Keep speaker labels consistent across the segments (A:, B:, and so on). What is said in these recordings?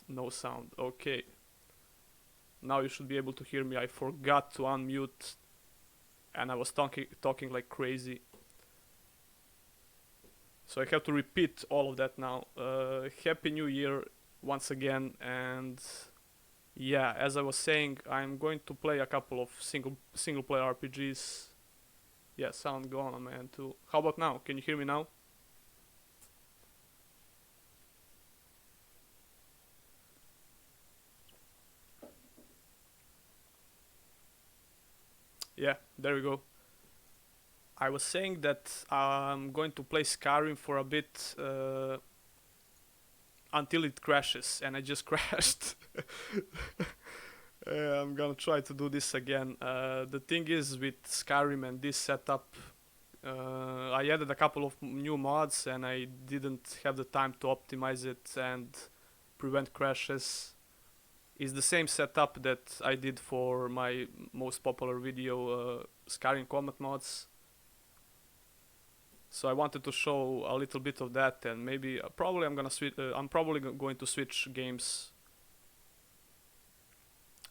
A: No sound. Okay. Now you should be able to hear me. I forgot to unmute and I was talking like crazy. So I have to repeat all of that now. Happy New Year once again, and yeah, as I was saying, I'm going to play a couple of single player RPGs. Yeah, sound gone, man, too. How about now? Can you hear me now? Yeah, there we go. I was saying that I'm going to play Skyrim for a bit until it crashes, and I just crashed. I'm gonna try to do this again. The thing is with Skyrim and this setup, I added a couple of new mods and I didn't have the time to optimize it and prevent crashes. It's the same setup that I did for my most popular video, Skyrim combat mods. So I wanted to show a little bit of that, and maybe probably I'm gonna switch. I'm probably going to switch games.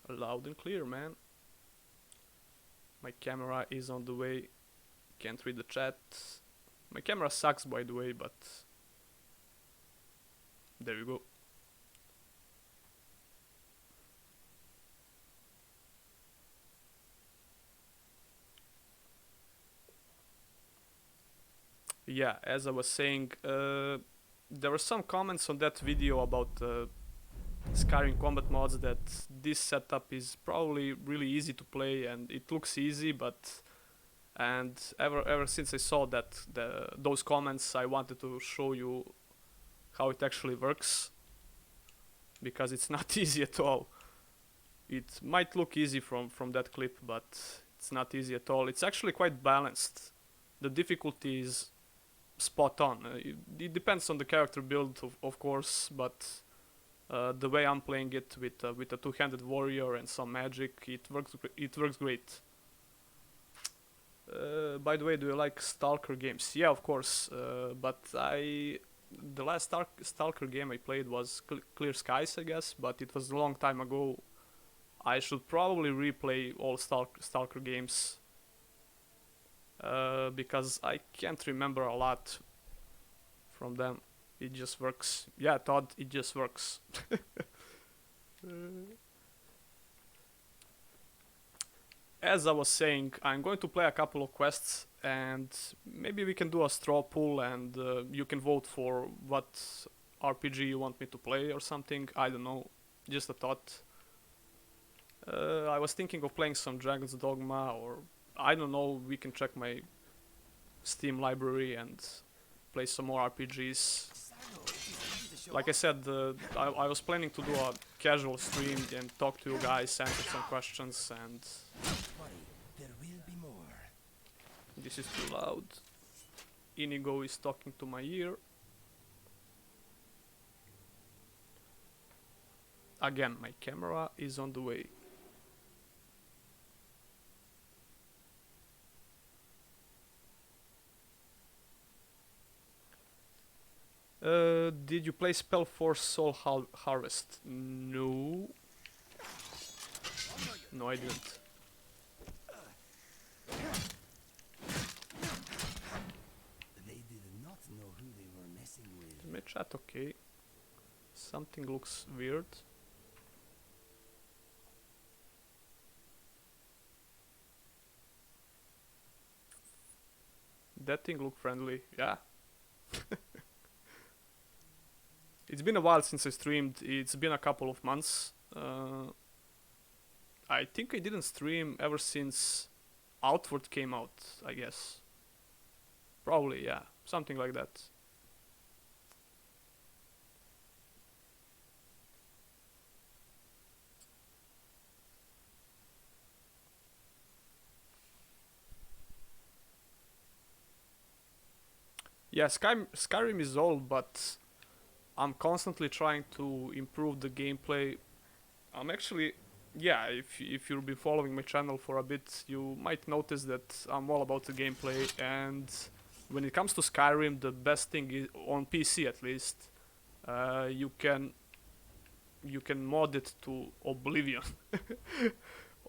A: Loud and clear, man. My camera is on the way. Can't read the chat. My camera sucks, by the way, but there you go. Yeah, as I was saying, there were some comments on that video about Skyrim combat mods that this setup is probably really easy to play and it looks easy, but and ever since I saw that those comments, I wanted to show you how it actually works, because it's not easy at all. It might look easy from that clip, but it's not easy at all. It's actually quite balanced. The difficulty is spot on. It depends on the character build, of course, but the way I'm playing it with a two-handed warrior and some magic, it works great. By the way, do you like Stalker games? Yeah, of course. But the last Stalker game I played was Clear Skies, I guess, but it was a long time ago. I should probably replay all Stalker games, because I can't remember a lot from them. It just works. Yeah, Todd, it just works. As I was saying, I'm going to play a couple of quests, and maybe we can do a straw poll, and you can vote for what RPG you want me to play or something. I don't know, just a thought. I was thinking of playing some Dragon's Dogma, or I don't know, we can check my Steam library and play some more RPGs. Like I said, I was planning to do a casual stream and talk to you guys, answer some questions, and this is too loud. Inigo is talking to my ear. Again, my camera is on the way. Did you play Spellforce Soul Harvest? No. No, I didn't.
B: They did not know who they were messing with.
A: Is my chat okay? Something looks weird. That thing looked friendly, yeah. It's been a while since I streamed. It's been a couple of months. I think I didn't stream ever since Outward came out, I guess. Probably, yeah. Something like that. Yeah, Skyrim is old, but I'm constantly trying to improve the gameplay. I'm actually, yeah, if you've been following my channel for a bit, you might notice that I'm all about the gameplay, and when it comes to Skyrim, the best thing is, on PC at least, you can you can mod it to Oblivion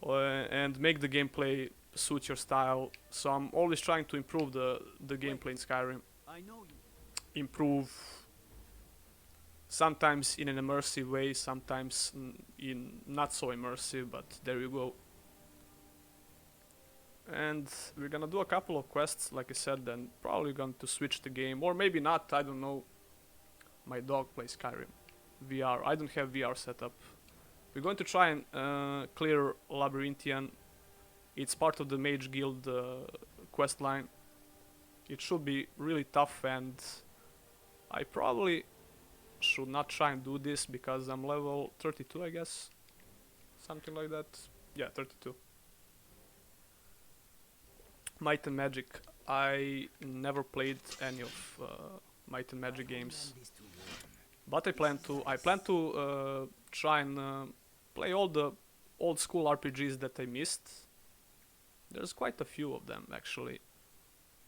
A: and make the gameplay suit your style. So I'm always trying to improve the gameplay in Skyrim.
B: I know you.
A: Improve sometimes in an immersive way, sometimes in not so immersive, but there you go. And we're gonna do a couple of quests, like I said, then probably going to switch the game, or maybe not, I don't know. My dog plays Skyrim. VR, I don't have VR set up. We're going to try and clear Labyrinthian. It's part of the Mage Guild quest line. It should be really tough, and I probably should not try and do this because I'm level 32, I guess. Something like that. Yeah, 32. Might and Magic. I never played any of Might and Magic games, but I plan to. I plan to try and play all the old school RPGs that I missed. There's quite a few of them actually.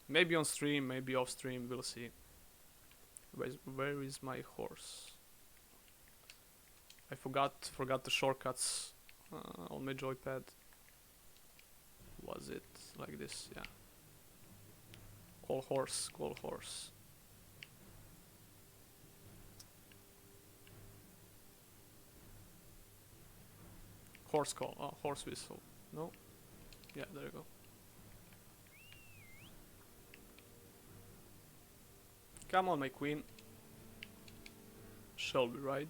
A: Maybe on stream, maybe off stream. We'll see. Where is my horse? I forgot the shortcuts on my joypad. Was it like this? Yeah. Call horse, call horse. Horse call, oh, horse whistle. No? Yeah, there you go. Come on, my queen. Shall be right.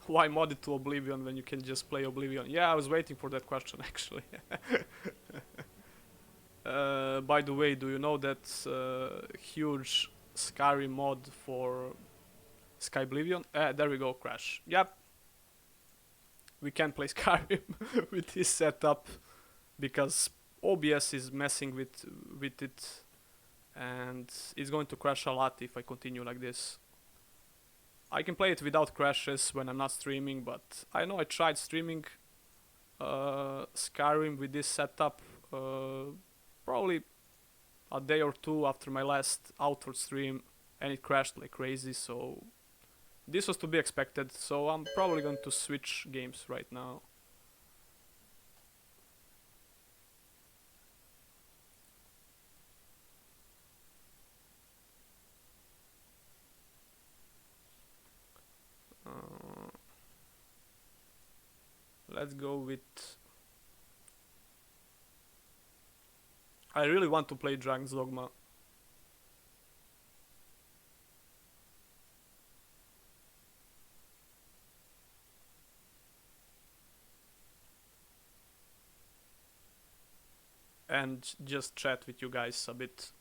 A: Why mod it to Oblivion when you can just play Oblivion? Yeah, I was waiting for that question actually. By the way, do you know that huge Skyrim mod for Skyblivion? There we go, crash. Yep. We can play Skyrim with this setup because OBS is messing with it, and it's going to crash a lot if I continue like this. I can play it without crashes when I'm not streaming, but I know I tried streaming Skyrim with this setup probably a day or two after my last outward stream, and it crashed like crazy, so this was to be expected. So I'm probably going to switch games right now. Let's go with... I really want to play Dragon's Dogma. And just chat with you guys a bit.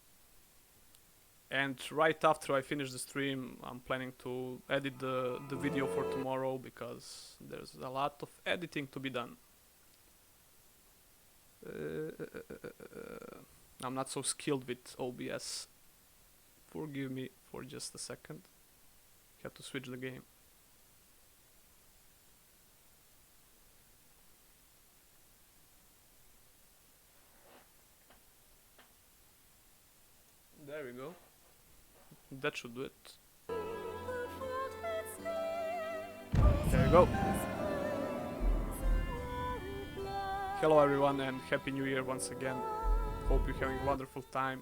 A: And right after I finish the stream, I'm planning to edit the video for tomorrow because there's a lot of editing to be done. I'm not so skilled with OBS. Forgive me for just a second. Have to switch the game. There we go. That should do it. There you go. Hello everyone and Happy New Year once again. Hope you're having a wonderful time.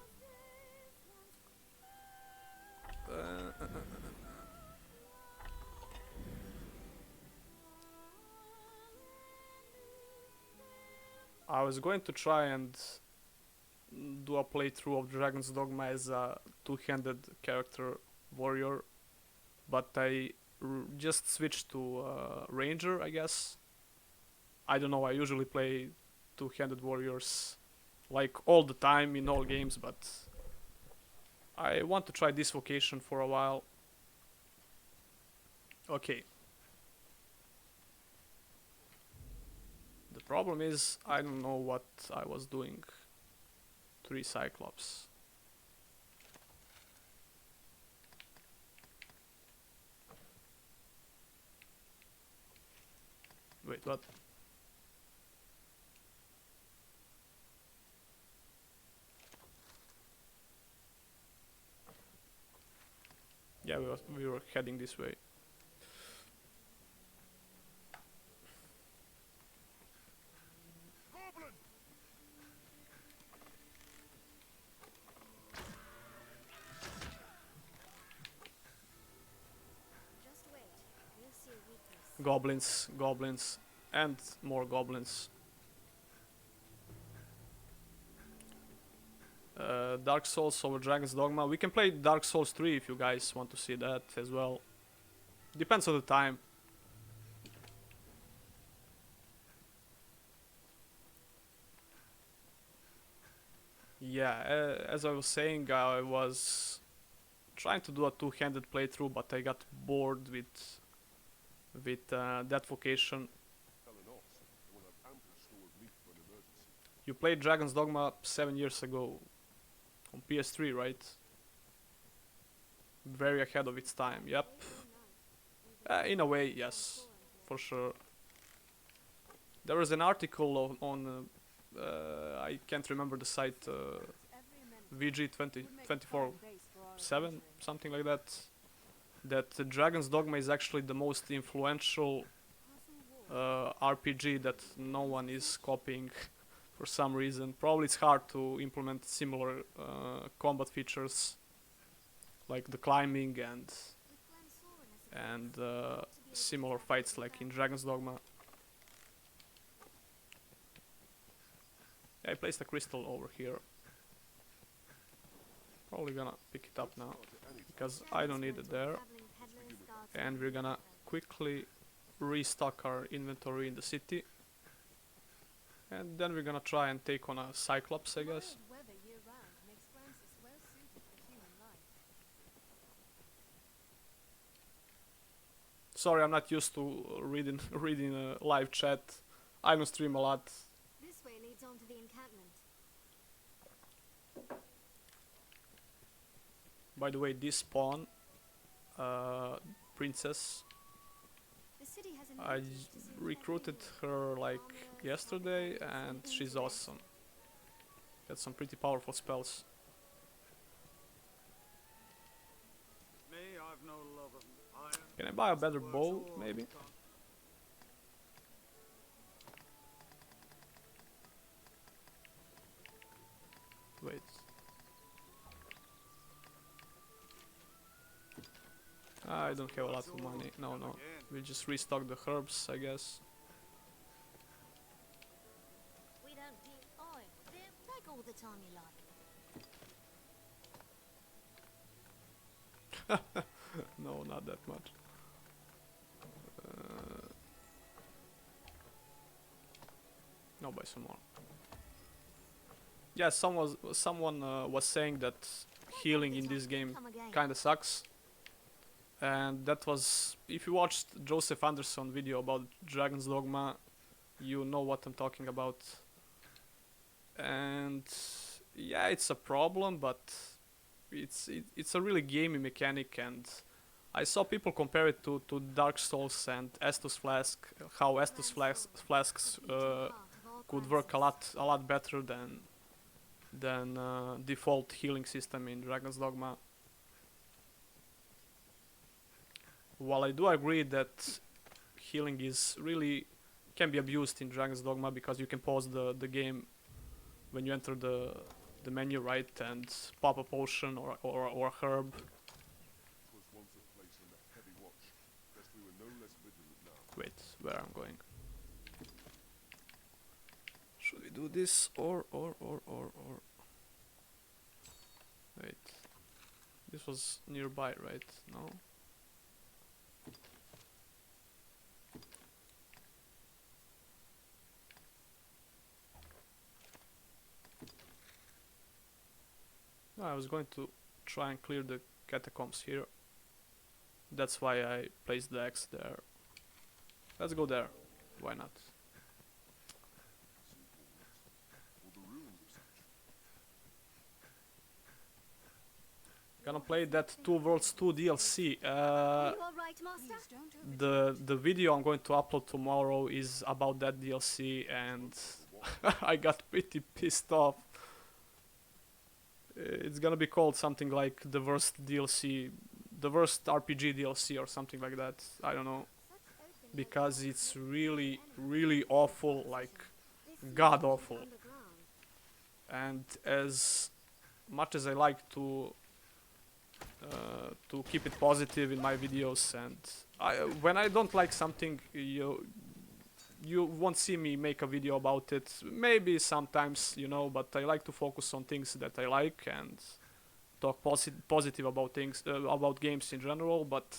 A: I was going to try and do a playthrough of Dragon's Dogma as a two-handed character warrior, but I just switched to ranger, I guess. I don't know, I usually play two-handed warriors like all the time in all games, but I want to try this vocation for a while. Okay. The problem is I don't know what I was doing. 3 Cyclops. Wait, what? Yeah, we were heading this way.
C: Just wait. We'll see a weakness.
A: Goblins, goblins, and more goblins. Dark Souls over Dragon's Dogma. We can play Dark Souls 3 if you guys want to see that as well. Depends on the time. Yeah, as I was saying, I was trying to do a two-handed playthrough, but I got bored with that vocation. You played Dragon's Dogma 7 years ago on PS3, right? Very ahead of its time. Yep. In a way, yes, for sure. There was an article on I can't remember the site, VG 24/7, something like that. That Dragon's Dogma is actually the most influential RPG that no one is copying for some reason. Probably it's hard to implement similar combat features like the climbing and similar fights like in Dragon's Dogma. I placed a crystal over here. Probably gonna pick it up now because I don't need it there. And we're gonna quickly restock our inventory in the city. And then we're gonna try and take on a Cyclops, I guess. Sorry, I'm not used to reading a live chat. I don't stream a lot.
C: This way leads on to the encampment.
A: By the way, this pawn, princess,
C: The city has a
A: I
C: notice to see the
A: recruited
C: campaign.
A: her like yesterday and she's awesome. Got some pretty powerful spells.
D: Me, I've no love of iron.
A: Can I buy a better bow, maybe? Wait. I don't have a lot of money. No, no. We'll just restock the herbs, I guess.
C: We don't need oil. There, take all the time you like.
A: No, not that much. No, buy some more. Yeah, someone was saying that healing in this game
C: Come again.
A: kinda sucks. And that was, if you watched Joseph Anderson video about Dragon's Dogma, you know what I'm talking about. And yeah, it's a problem, but it's a really gamey mechanic, and I saw people compare it to Dark Souls and Estus Flask, how Estus Flasks could work a lot better than default healing system in Dragon's Dogma. While I do agree that healing is really can be abused in Dragon's Dogma because you can pause the game when you enter the menu, right, and pop a potion or a herb. Wait, where I'm going? Should we do this or? Wait, this was nearby, right? No. No, I was going to try and clear the catacombs here. That's why I placed the axe there. Let's go there. Why not? Gonna play that Two Worlds 2 DLC.
C: Are you all right, Master?
A: The video I'm going to upload tomorrow is about that DLC, and I got pretty pissed off. It's gonna be called something like the worst DLC the worst RPG DLC or something like that. I don't know, because it's really, really awful, like god awful. And as much as I like to keep it positive in my videos, and when I don't like something, you won't see me make a video about it. Maybe sometimes, but I like to focus on things that I like and talk positive about things, about games in general. But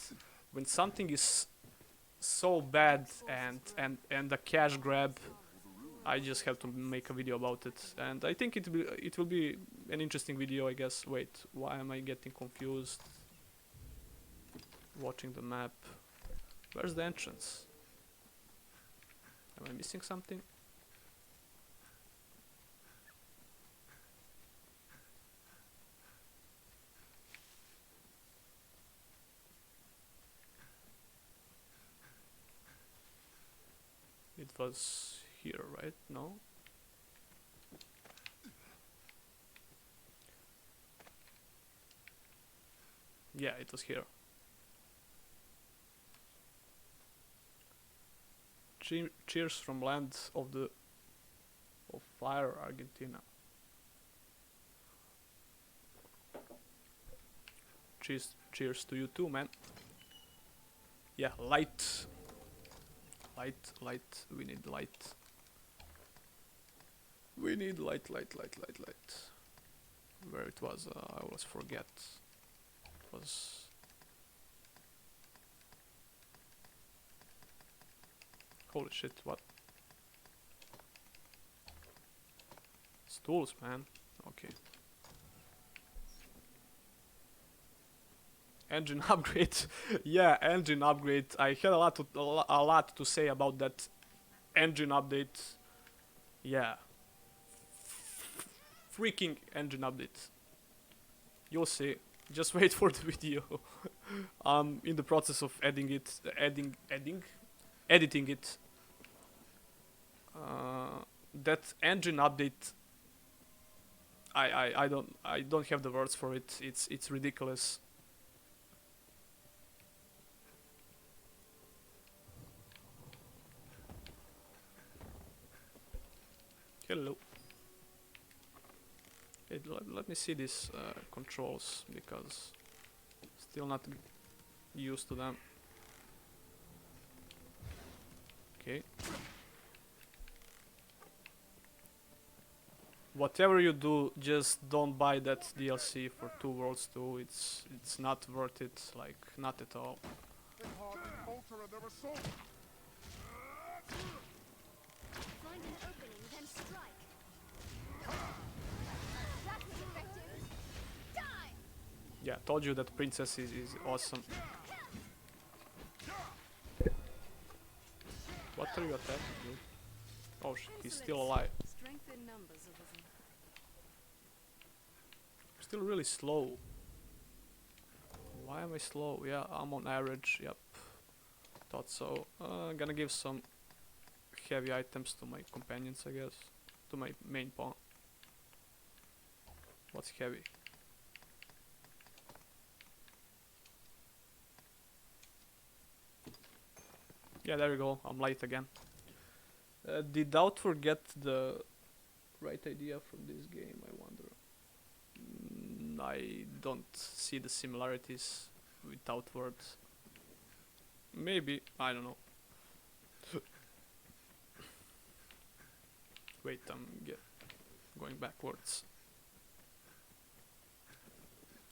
A: when something is so bad and a cash grab, I just have to make a video about it. And I think it will be an interesting video, I guess. Wait, why am I getting confused? Watching the map. Where's the entrance? Am I missing something? It was here, right? No? Yeah, it was here. Cheers from land of fire, Argentina. Cheers to you too, man. Yeah, light. We need light. We need light. Where it was, I always forget. It was... Holy shit, what? Stools, man. Okay. Engine upgrade. Yeah, engine upgrade. I had a lot to say about that engine update. Yeah. Freaking engine update. You'll see. Just wait for the video. I'm in the process of editing it. That engine update, I don't have the words for it. It's ridiculous. Hello. Hey, let me see these controls, because still not used to them. Okay. Whatever you do, just don't buy that DLC for Two Worlds 2. It's not worth it, like not at all.
C: Find an opening, then strike. That was effective. Die!
A: Yeah, told you that Princess is awesome. What are you attacking, dude? Oh, he's still alive.
E: Strength in numbers, Elizabeth.
A: Still really slow. Why am I slow? Yeah, I'm on average. Yep. Thought so. Gonna give some heavy items to my companions, I guess. To my main pawn. What's heavy? Yeah, there you go. I'm light again. Did Outward get the right idea from this game, I wonder? I don't see the similarities with Outward. Maybe, I don't know. Wait, I'm going backwards.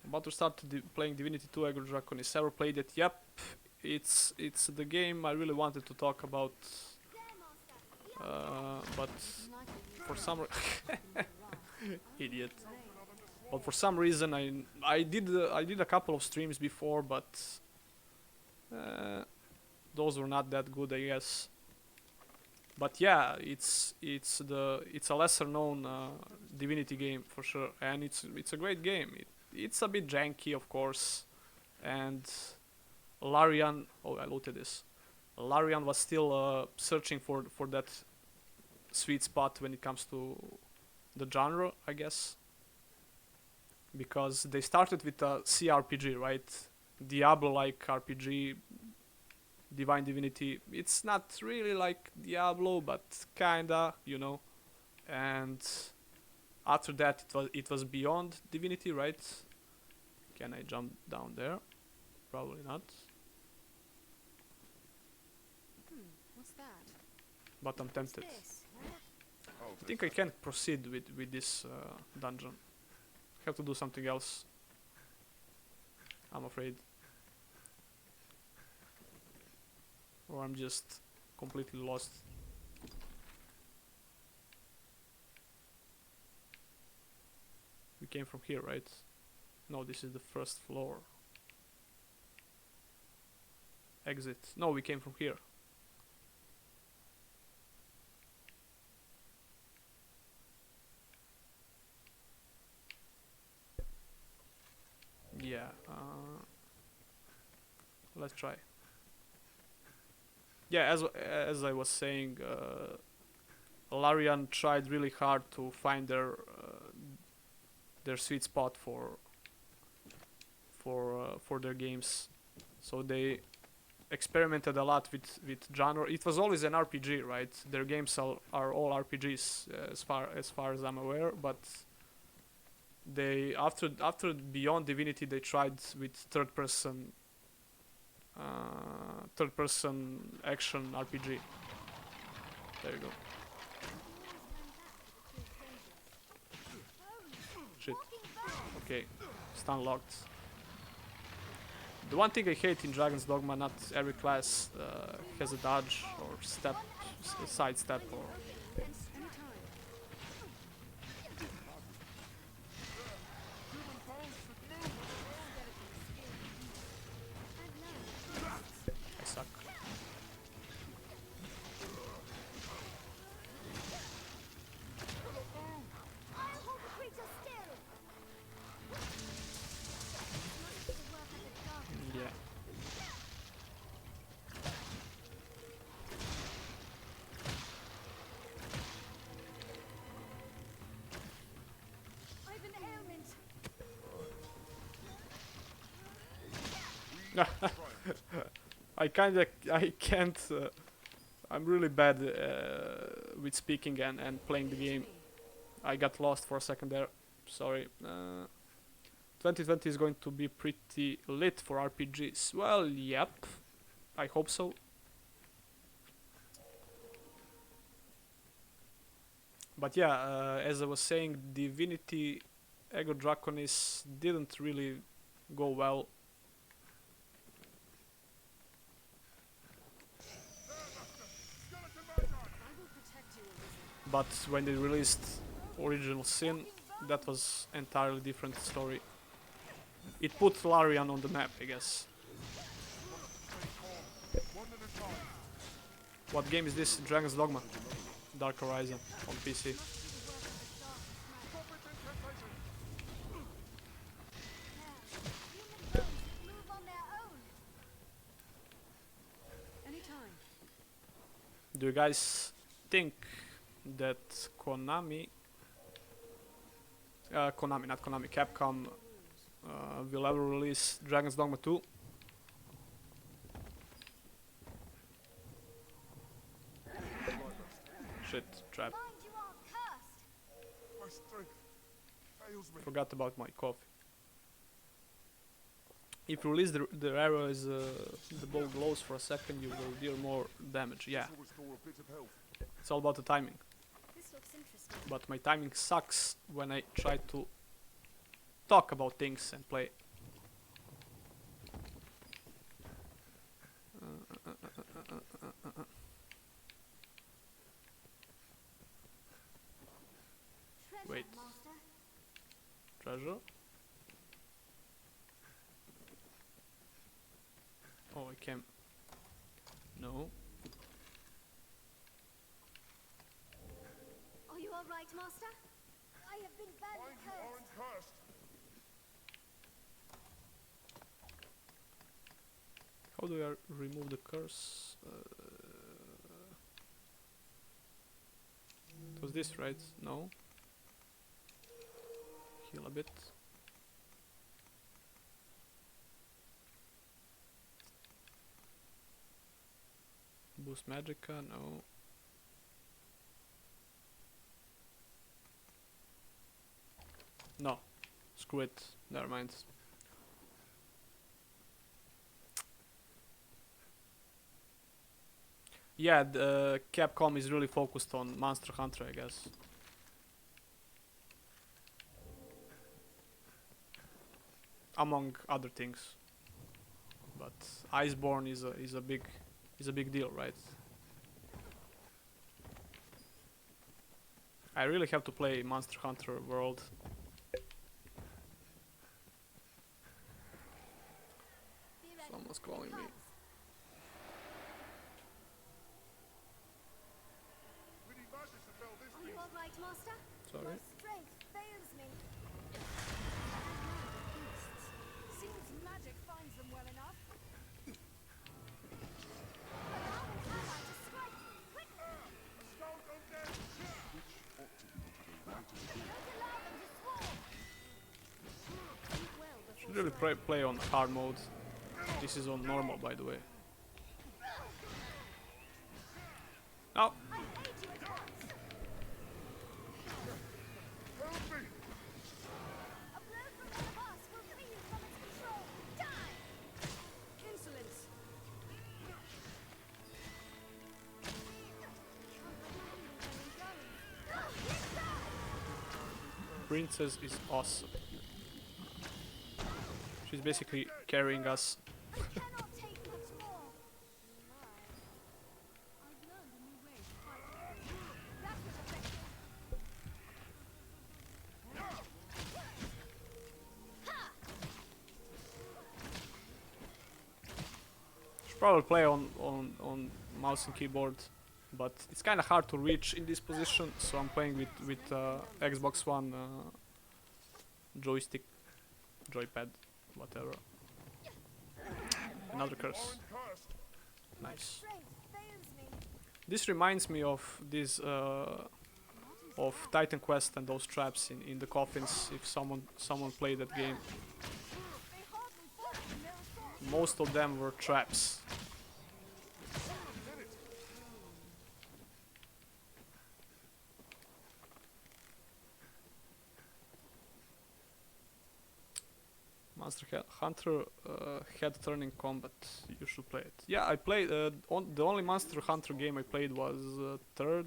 A: I'm about to start playing Divinity 2 Egro Draconis. Ever played it? Yep. It's the game I really wanted to talk about, but for some idiot. But for some reason I did a couple of streams before, but those were not that good, I guess. But yeah, it's a lesser known Divinity game for sure, and it's a great game. It's a bit janky, of course, and Larian, oh, I looted this. Larian was still searching for that sweet spot when it comes to the genre, I guess, because they started with a CRPG, right? Diablo-like RPG, Divine Divinity. It's not really like Diablo, but kinda, you know. And after that, it was Beyond Divinity, right? Can I jump down there? Probably not.
E: What's that?
A: But I'm tempted.
E: This?
A: I think I can't proceed with this dungeon. Have to do something else. I'm afraid. Or I'm just completely lost. We came from here, right? No, this is the first floor. Exit. No, we came from here. Yeah, let's try. Yeah, as I was saying, Larian tried really hard to find their sweet spot for their games. So they experimented a lot with genre. It was always an RPG, right? Their games are all RPGs as far as I'm aware, but they after Beyond Divinity they tried with third person action RPG. There you go. Shit. Okay, stun locked. The one thing I hate in Dragon's Dogma, not every class has a dodge or side step or. I suck.
C: I'll hold the creature still.
A: Yeah.
C: I've an ailment.
A: I can't. I'm really bad with speaking and playing the game. I got lost for a second there. Sorry. 2020 is going to be pretty lit for RPGs. Well, yep. I hope so. But yeah, as I was saying, Divinity Ego Draconis didn't really go well. But when they released Original Sin, that was entirely different story. It put Larian on the map, I guess. What game is this? Dragon's Dogma. Dark Horizon on PC.
C: Move on their own.
E: Anytime.
A: Do you guys think that Konami, not Konami, Capcom will ever release Dragon's Dogma 2? Shit, trap.
C: Mind you are cursed.
D: My strength fails me.
A: Forgot about my coffee. If you release the arrow as the bow glows for a second, you will deal more damage. Yeah,
D: Will restore a bit of health.
A: it's all about the timing.
C: This looks interesting.
A: But my timing sucks when I try to talk about things and play.
C: Treasure,
A: Wait.
C: Master.
A: Treasure? Oh, I can. No.
C: Are you all right, Master? I have been badly
D: Find you are
C: cursed.
D: cursed.
A: How do I remove the curse? It was this, right? No. Heal a bit. Boost Magica, no. No. Screw it. Never mind. Yeah, the Capcom is really focused on Monster Hunter, I guess. Among other things. But Iceborne is a big deal, right? I really have to play Monster Hunter World. Someone's calling me.
C: Are you all right, Master?
A: Sorry.
C: My strength fails me.
E: Seems magic finds them well enough.
C: Allow an ally to strike you. Quickly! Don't allow them to swarm.
E: Think well before
A: Should really play on hard mode. This is on normal, by the way. No.
C: I aid you at once. A blow from one of us will free you from its control. Die!
E: insolence.
A: Princess is awesome. She's basically carrying us.
C: I cannot take much more.
E: I've learned a new way to fight.
C: That was effective.
A: Should probably play on mouse and keyboard, but it's kind of hard to reach in this position, so I'm playing with Xbox One joystick, joypad, whatever. Another curse. Nice.
C: Strength fails me.
A: This reminds me of this of Titan Quest and those traps in the coffins. If someone played that game,
C: They hardly fought in their assault.
A: most of them were traps. Monster Hunter head-turning combat. You should play it. Yeah, I played. The only Monster Hunter game I played was third,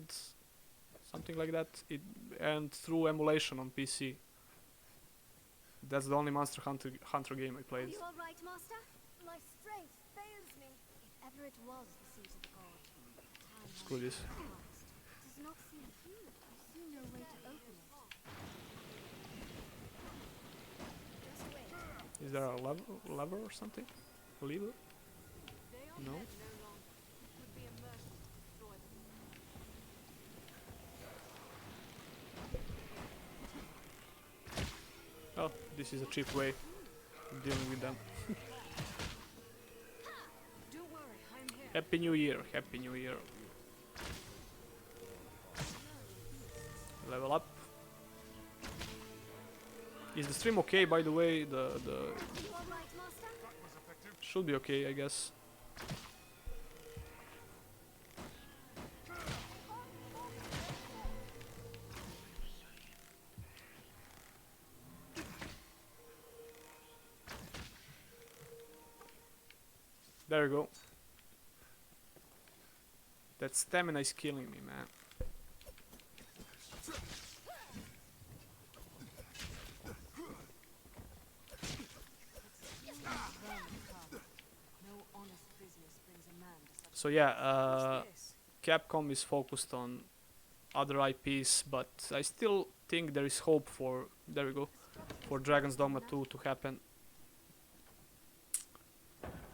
A: something like that. And through emulation on PC. That's the only Monster Hunter game I
C: Are
A: played.
C: you all right, Master? My strength fails me. If ever it was the seat of God, time
A: Screw this.
C: has passed. It does not seem huge. I see no way to open it. Just wait.
A: Is there a lever or something? A lever?
E: They are
A: No.
E: dead no longer. It would be a mercy to destroy them.
A: Oh, this is a cheap way of dealing with them.
E: Don't worry, I'm here.
A: Happy New Year! Happy New Year! Level up. Is the stream okay, by the way? The
C: Are you all right, Master?
A: should be okay, I guess. There you go. That stamina is killing me, man.
E: No honest business brings a man to such
A: So yeah,
E: What's this?
A: Capcom is focused on other IPs, but I still think there is hope for, there we go, for Dragon's Dogma 2 to happen.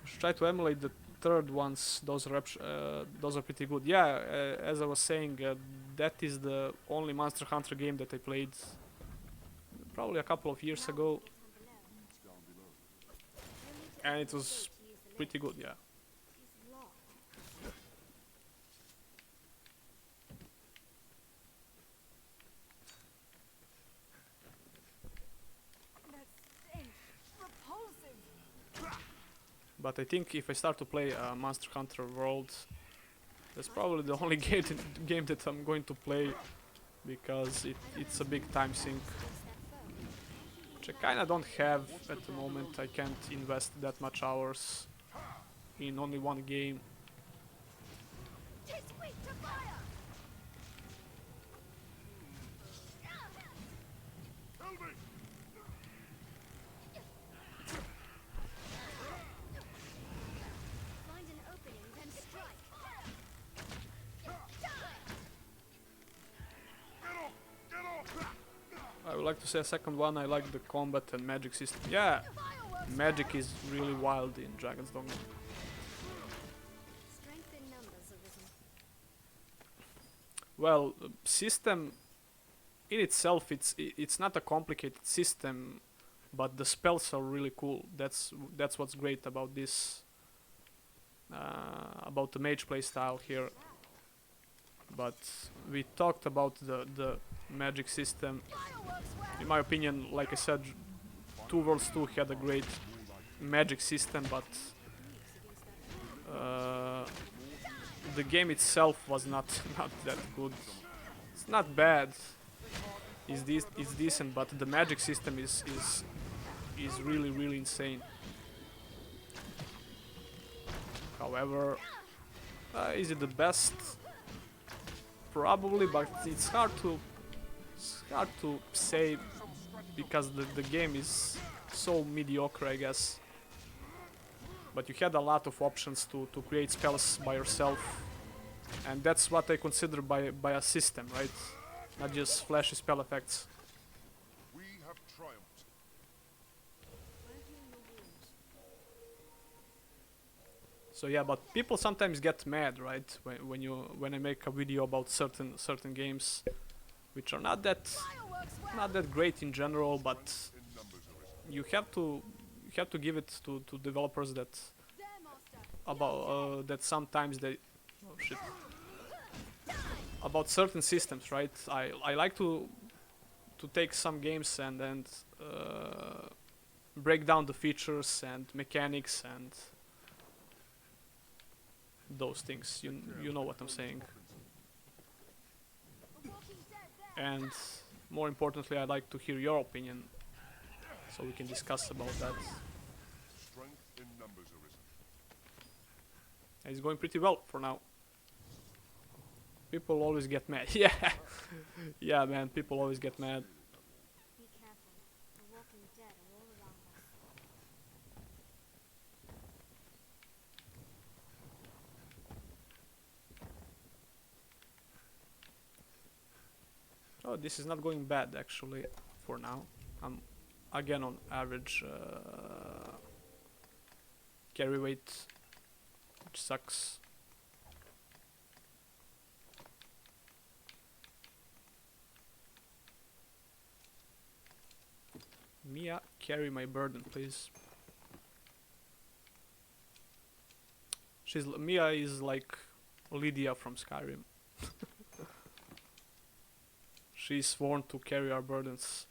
A: Should try to emulate the third ones. Those are pretty good. Yeah, as I was saying, that is the only Monster Hunter game that I played probably a couple of years ago, and it was pretty good. Yeah.
C: It's locked. That stench. Repulsive.
A: But I think if I start to play Monster Hunter World, That's probably the only game that I'm going to play because it's a big time sink, which I kinda don't have at the moment. I can't invest that much hours in only one game.
E: Tis weak to fire!
C: Find an opening, then strike.
A: I would like to say a second one. I like the combat and magic system. Yeah, magic is really wild in Dragon's Dogma.
C: Strength in numbers arisen.
A: Well, system in itself, it's not a complicated system, but the spells are really cool. That's what's great about this, about the mage play style here. But we talked about the magic system. In my opinion, like I said, Two Worlds 2 had a great magic system, but the game itself was not that good. It's not bad. It's decent, but the magic system is really insane. However, is it the best? Probably, but it's hard to say because the game is so mediocre, I guess. But you had a lot of options to create spells by yourself, and that's what I consider by a system, right? Not just flashy spell effects.
F: We have triumphed.
A: So yeah, but people sometimes get mad, right? When I make a video about certain games, which are not that great in general, but
F: In numbers arisen.
A: you have to give it to developers that
E: There, master!
A: that sometimes they about certain systems, right? I like to take some games and break down the features and mechanics and those things. You know what I'm saying.
E: The Walking Dead there!
A: And more importantly, I'd like to hear your opinion, so we can discuss about that.
F: Strength in numbers arisen.
A: It's going pretty well for now. People always get mad. Yeah, yeah, man. People always get mad.
C: Be careful. The walking dead are all around us.
A: Oh, this is not going bad actually. For now, I'm again on average carry weight, which sucks. Mia, carry my burden, please. Mia is like Lydia from Skyrim. She's sworn to carry our burdens.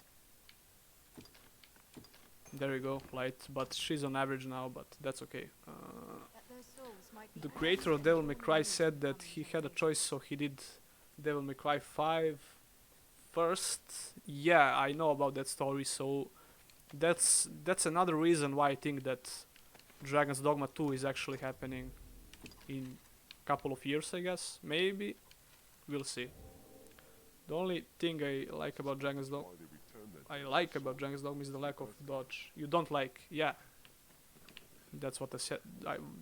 A: There you go, light. But she's on average now, but that's okay.
E: That those souls might be
A: The creator of Devil May Cry said that he had a choice, so he did Devil May Cry 5 first. Yeah, I know about that story, so that's another reason why I think that Dragon's Dogma 2 is actually happening in a couple of years, I guess. Maybe. We'll see. The only thing I like about Dragon's Dogma
F: Why they returned their
A: is the lack of dodge. You don't like, yeah. That's what I said.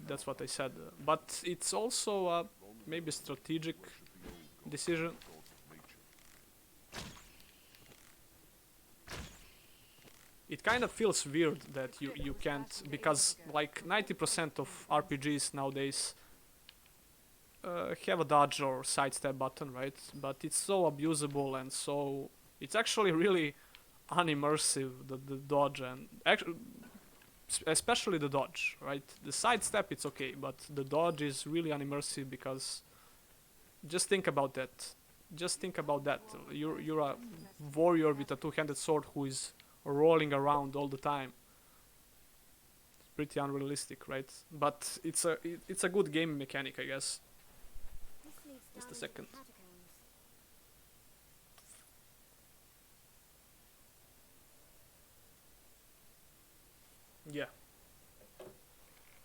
A: That's what I said. But it's also maybe a strategic decision.
F: thoughts of nature.
A: It kind of feels weird that you can't, because like 90% of RPGs nowadays have a dodge or sidestep button, right? But it's so abusable and so it's actually really unimmersive, the dodge, and actually especially the dodge, right? The sidestep it's okay, but the dodge is really unimmersive because just think about that. Just think about that. You're a warrior with a two-handed sword who is rolling around all the time. It's pretty unrealistic, right? But it's a good game mechanic, I guess. Just a
C: Down in the
A: second.
C: Catacombs.
A: Yeah.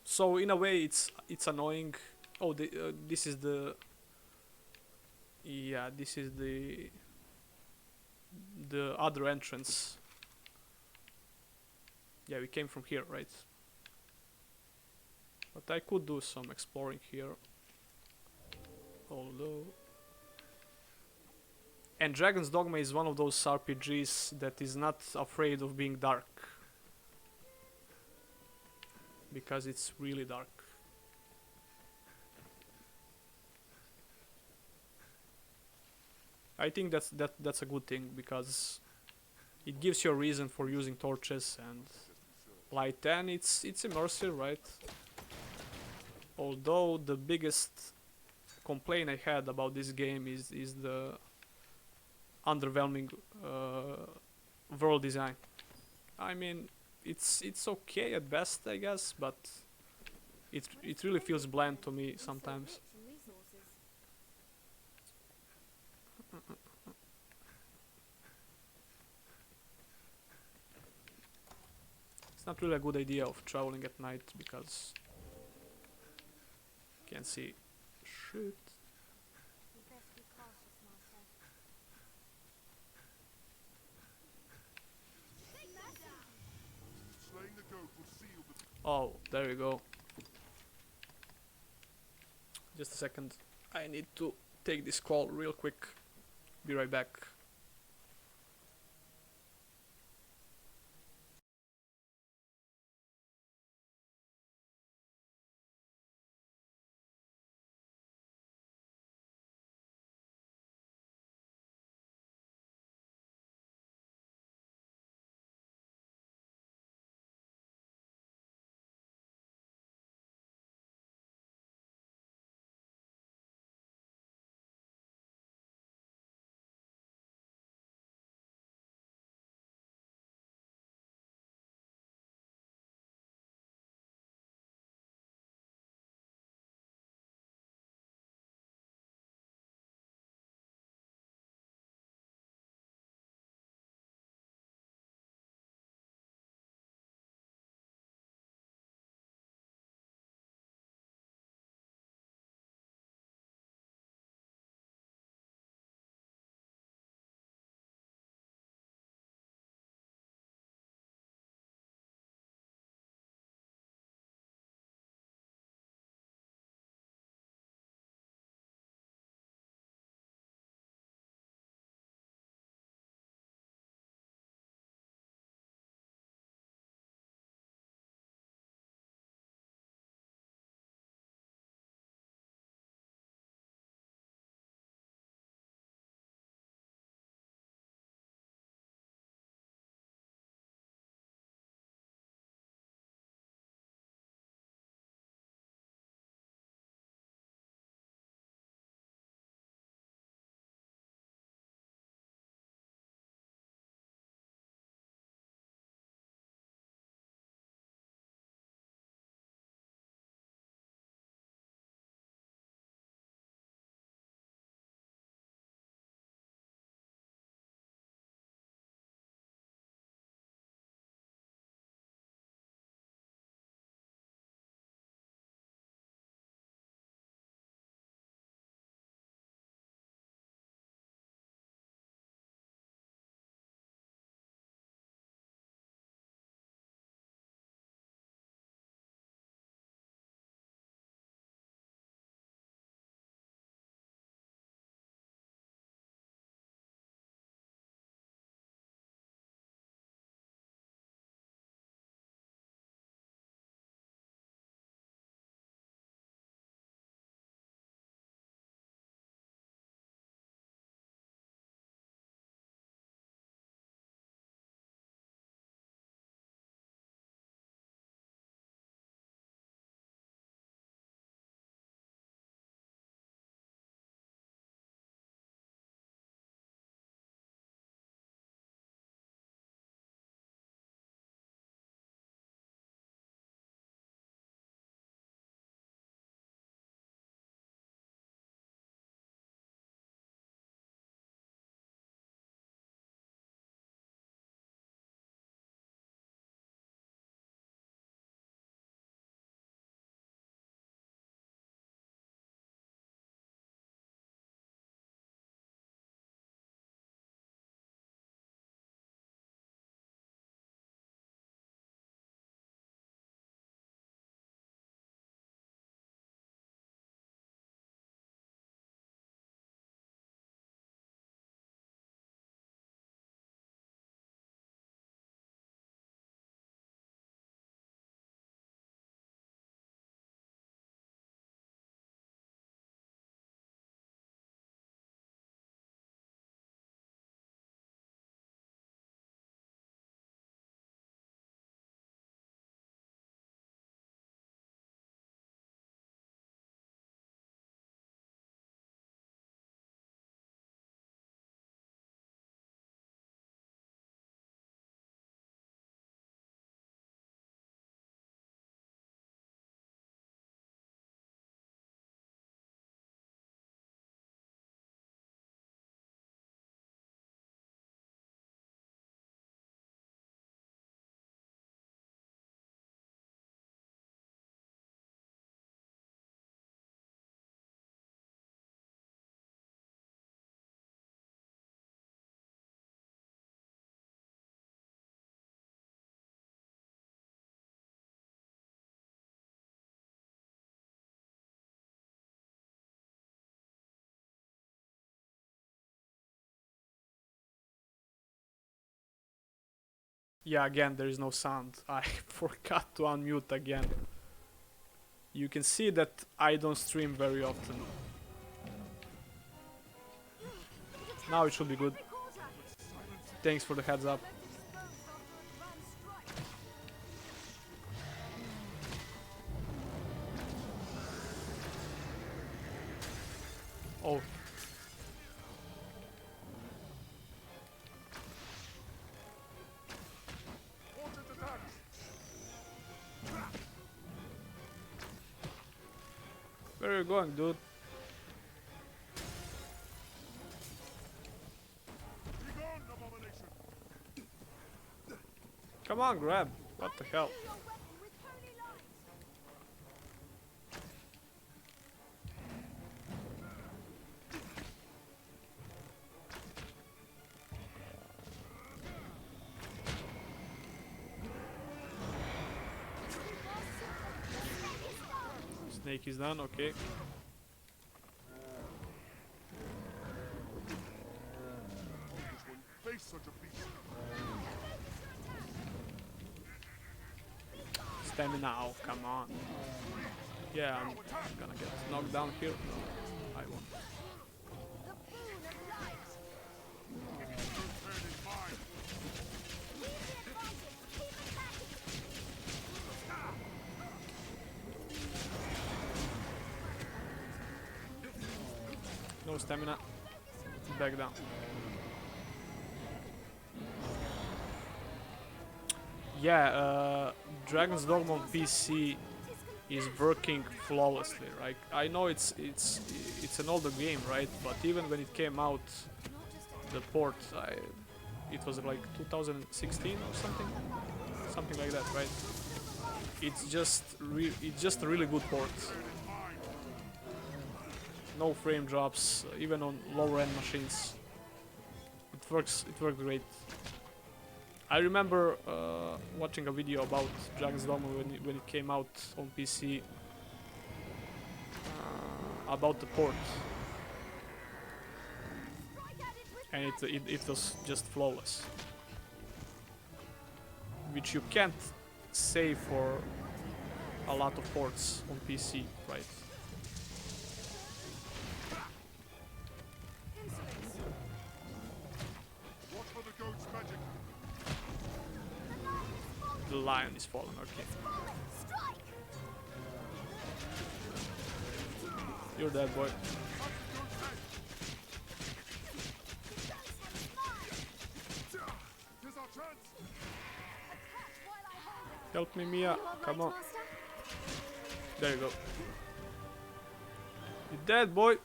A: So in a way, it's annoying. Oh, this is the. Yeah, this is the other entrance. Yeah, we came from here, right? But I could do some exploring here. Although. And Dragon's Dogma is one of those RPGs that is not afraid of being dark. Because it's really dark. I think that's a good thing because it gives you a reason for using torches and light, and it's immersive, right? Although the biggest complaint I had about this game is the underwhelming world design. I mean, it's okay at best, I guess, but it really feels bland to me sometimes.
C: Rich in resources.
A: It's not really a good idea of traveling at night because you can't see shit.
C: You best be cautious, Master.
F: Slaying the goat will seal the
A: Oh, there you go. Just a second. I need to take this call real quick. Be right back. Yeah, again, there is no sound. I forgot to unmute again. You can see that I don't stream very often. Now it should be good. Thanks for the heads up. Oh. Where are you going, dude? Come on, grab. What the hell? Snake is done, okay.
F: Face such a beast.
A: Stamina, oh, come on. Yeah, I'm gonna get knocked down here. No, I won't. No stamina. Back down. Yeah, Dragon's Dogma on PC is working flawlessly. Right? I know it's an older game, right? But even when it came out, the port, it was like 2016 or something like that, right? It's just a really good port. No frame drops, even on lower end machines. It worked great. I remember watching a video about Dragon's Dogma when it came out on PC about the port, and it was just flawless, which you can't say for a lot of ports on PC, right?
F: Watch for the goat's magic.
A: The lion is fallen, okay. You're dead, boy.
F: Here's our chance.
A: Help me, Mia. Come on. There you go. You're dead, boy.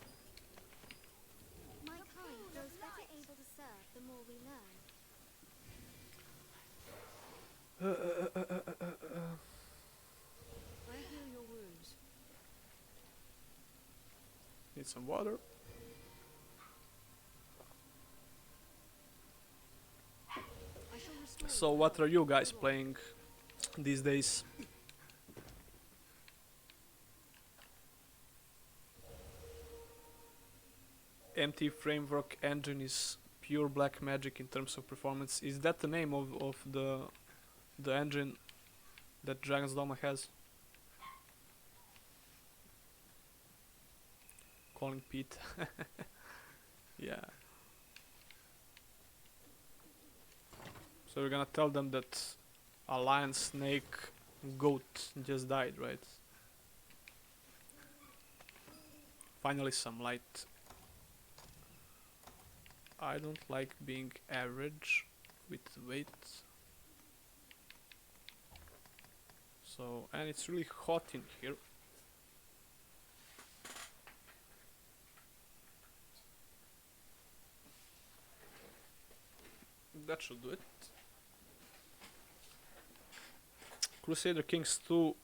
C: My kind grows better able to serve the more we learn.
E: I heal your wounds.
A: Need some water.
E: I shall restore
A: So, what are you guys playing these days? MT Framework engine is pure black magic in terms of performance. Is that the name of the engine that Dragon's Dogma has? Calling Pete. Yeah. So we're gonna tell them that a lion, snake, goat just died, right? Finally some light. I don't like being average with weight. So, and it's really hot in here. That should do it. Crusader Kings 2,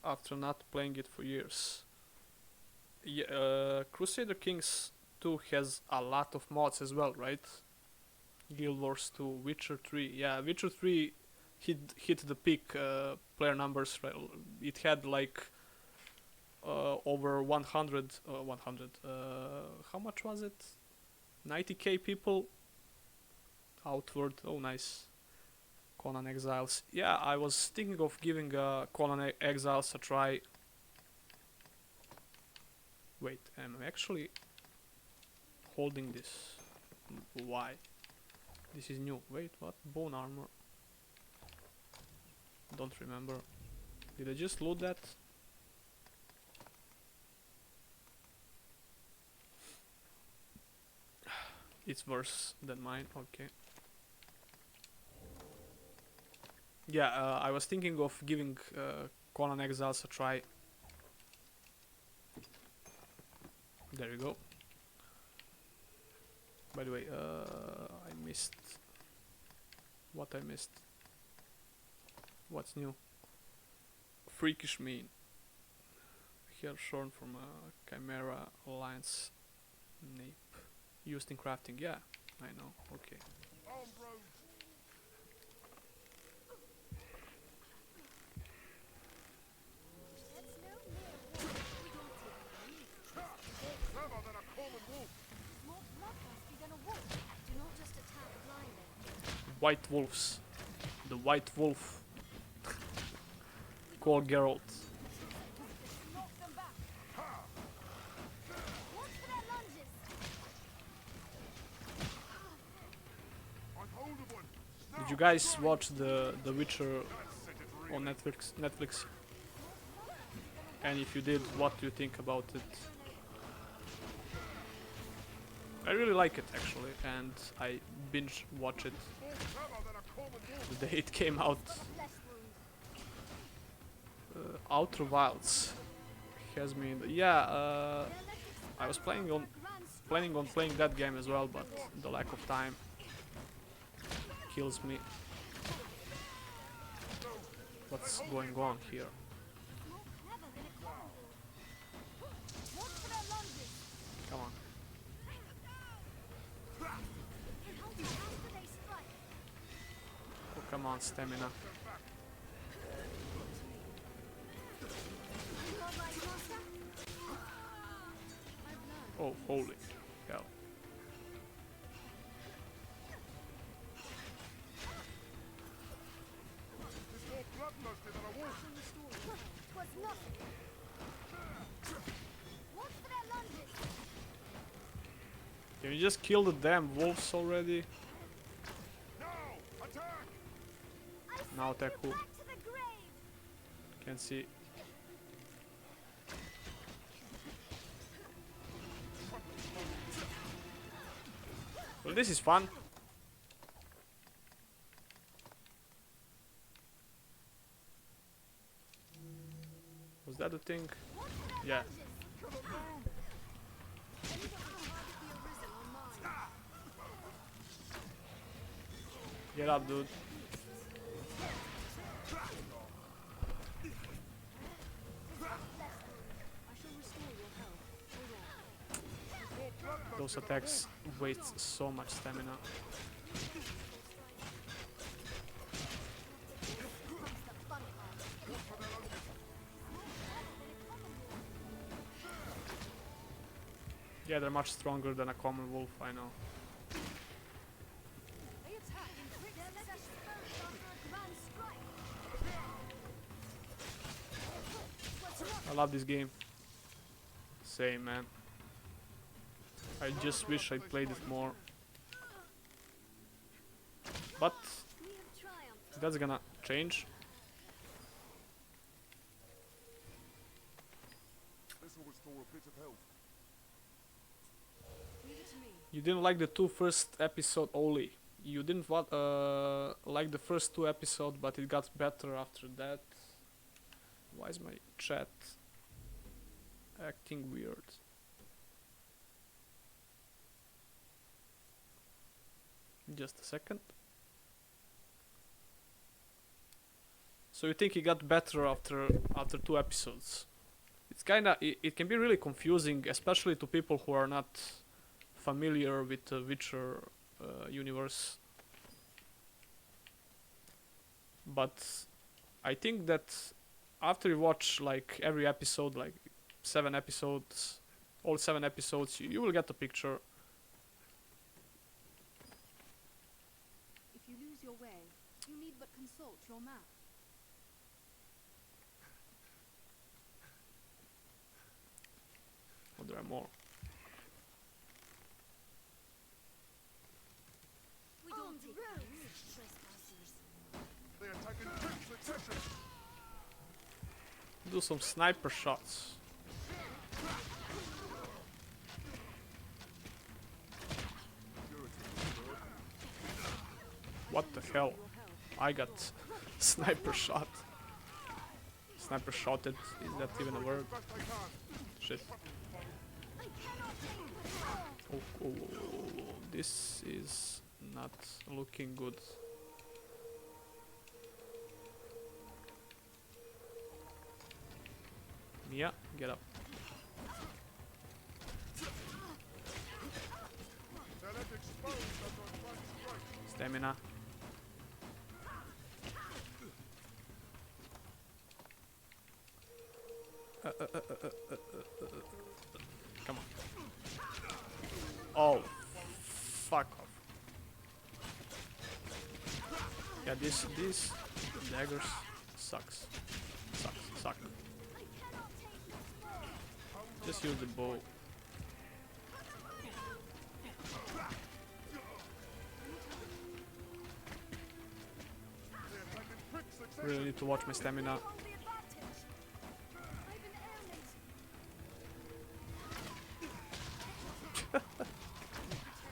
A: after not playing it for years. Yeah, Crusader Kings 2 has a lot of mods as well, right? Guild Wars 2, Witcher 3. Yeah, Witcher 3 hit the peak player numbers. Right? It had like over 100. How much was it? 90k people outward. Oh, nice. Conan Exiles. Yeah, I was thinking of giving Conan Exiles a try. Wait, am I actually holding this? Why? This is new. Wait, what? Bone armor. Don't remember. Did I just loot that? It's worse than mine. Okay. Yeah, I was thinking of giving Conan Exiles a try. There you go. By the way, I missed... What I missed? What's new? Freakish mean. Hair shorn from a Chimera Alliance nape. Used in crafting. Yeah, I know. Okay.
F: Armed roads.
C: That's no mere war. We don't take
F: Clever than a common wolf.
C: more bloodthirsty than a wolf. Do not just attack blindly.
A: White wolves. The white wolf. Call Geralt.
E: Knock them back.
C: Watch for their lunges.
F: I'm hold of one.
A: Did you guys watch the Witcher
F: Set it real.
A: on Netflix? And if you did, what do you think about it? I really like it actually, and I binge watch it
F: More clever than a common wolf.
A: the day it came out.
C: Flesh wound.
A: Outer Wilds has me. Yeah, I was planning on playing that game as well, but the lack of time kills me. What's going on here?
C: More clever than a common wolf. Watch for their lunges.
A: Come on.
C: How fast do they strike?
A: Oh, come on, stamina.
C: Not like master.
A: Oh, holy hell.
F: He's more bloodthirsty than a wolf.
C: Was nothing. Watch for their lunges.
A: Can you just kill the damn wolves already?
F: Now, attack.
C: I
A: Now
C: send
A: attack
C: you
A: who?
C: back to the grave.
A: Can't see. Well, this is fun. Was that the thing?
C: Watch for their
A: Yeah.
C: lunges.
A: Get up, dude. Those attacks waste so much stamina. Yeah, they're much stronger than a common wolf, I know.
E: They attack in quick succession.
C: Grand strike.
A: I love this game. Same, man. I just wish I played it more. But
C: We have triumphed.
A: that's gonna change.
F: This will restore a bit of health.
E: Leave it to me.
A: You didn't like the first episode only. You didn't like the first 2 episodes, but it got better after that. Why is my chat acting weird? Just a second. So you think it got better after 2 episodes? It's it can be really confusing, especially to people who are not familiar with the Witcher universe. But I think that after you watch like every episode, like 7 episodes, all 7 episodes, you will get the picture.
E: If you lose your way, you need but consult your map.
A: Oh, there are more.
C: We don't take roads, trespassers.
F: They attack in quick succession.
A: Do some sniper shots. What the hell? I got sniper shot. Sniper shotted. Is that even a word?
F: Best they can.
A: Shit. Oh, this is not looking good. Mia, get up.
F: They're left exposed under advanced strike.
A: Stamina. Come on. Oh, fuck off. Yeah, these daggers sucks. Suck. Just use the bow.
F: They attack in quick succession.
A: Really need to watch my stamina.
C: On the advantage. I've an ailment.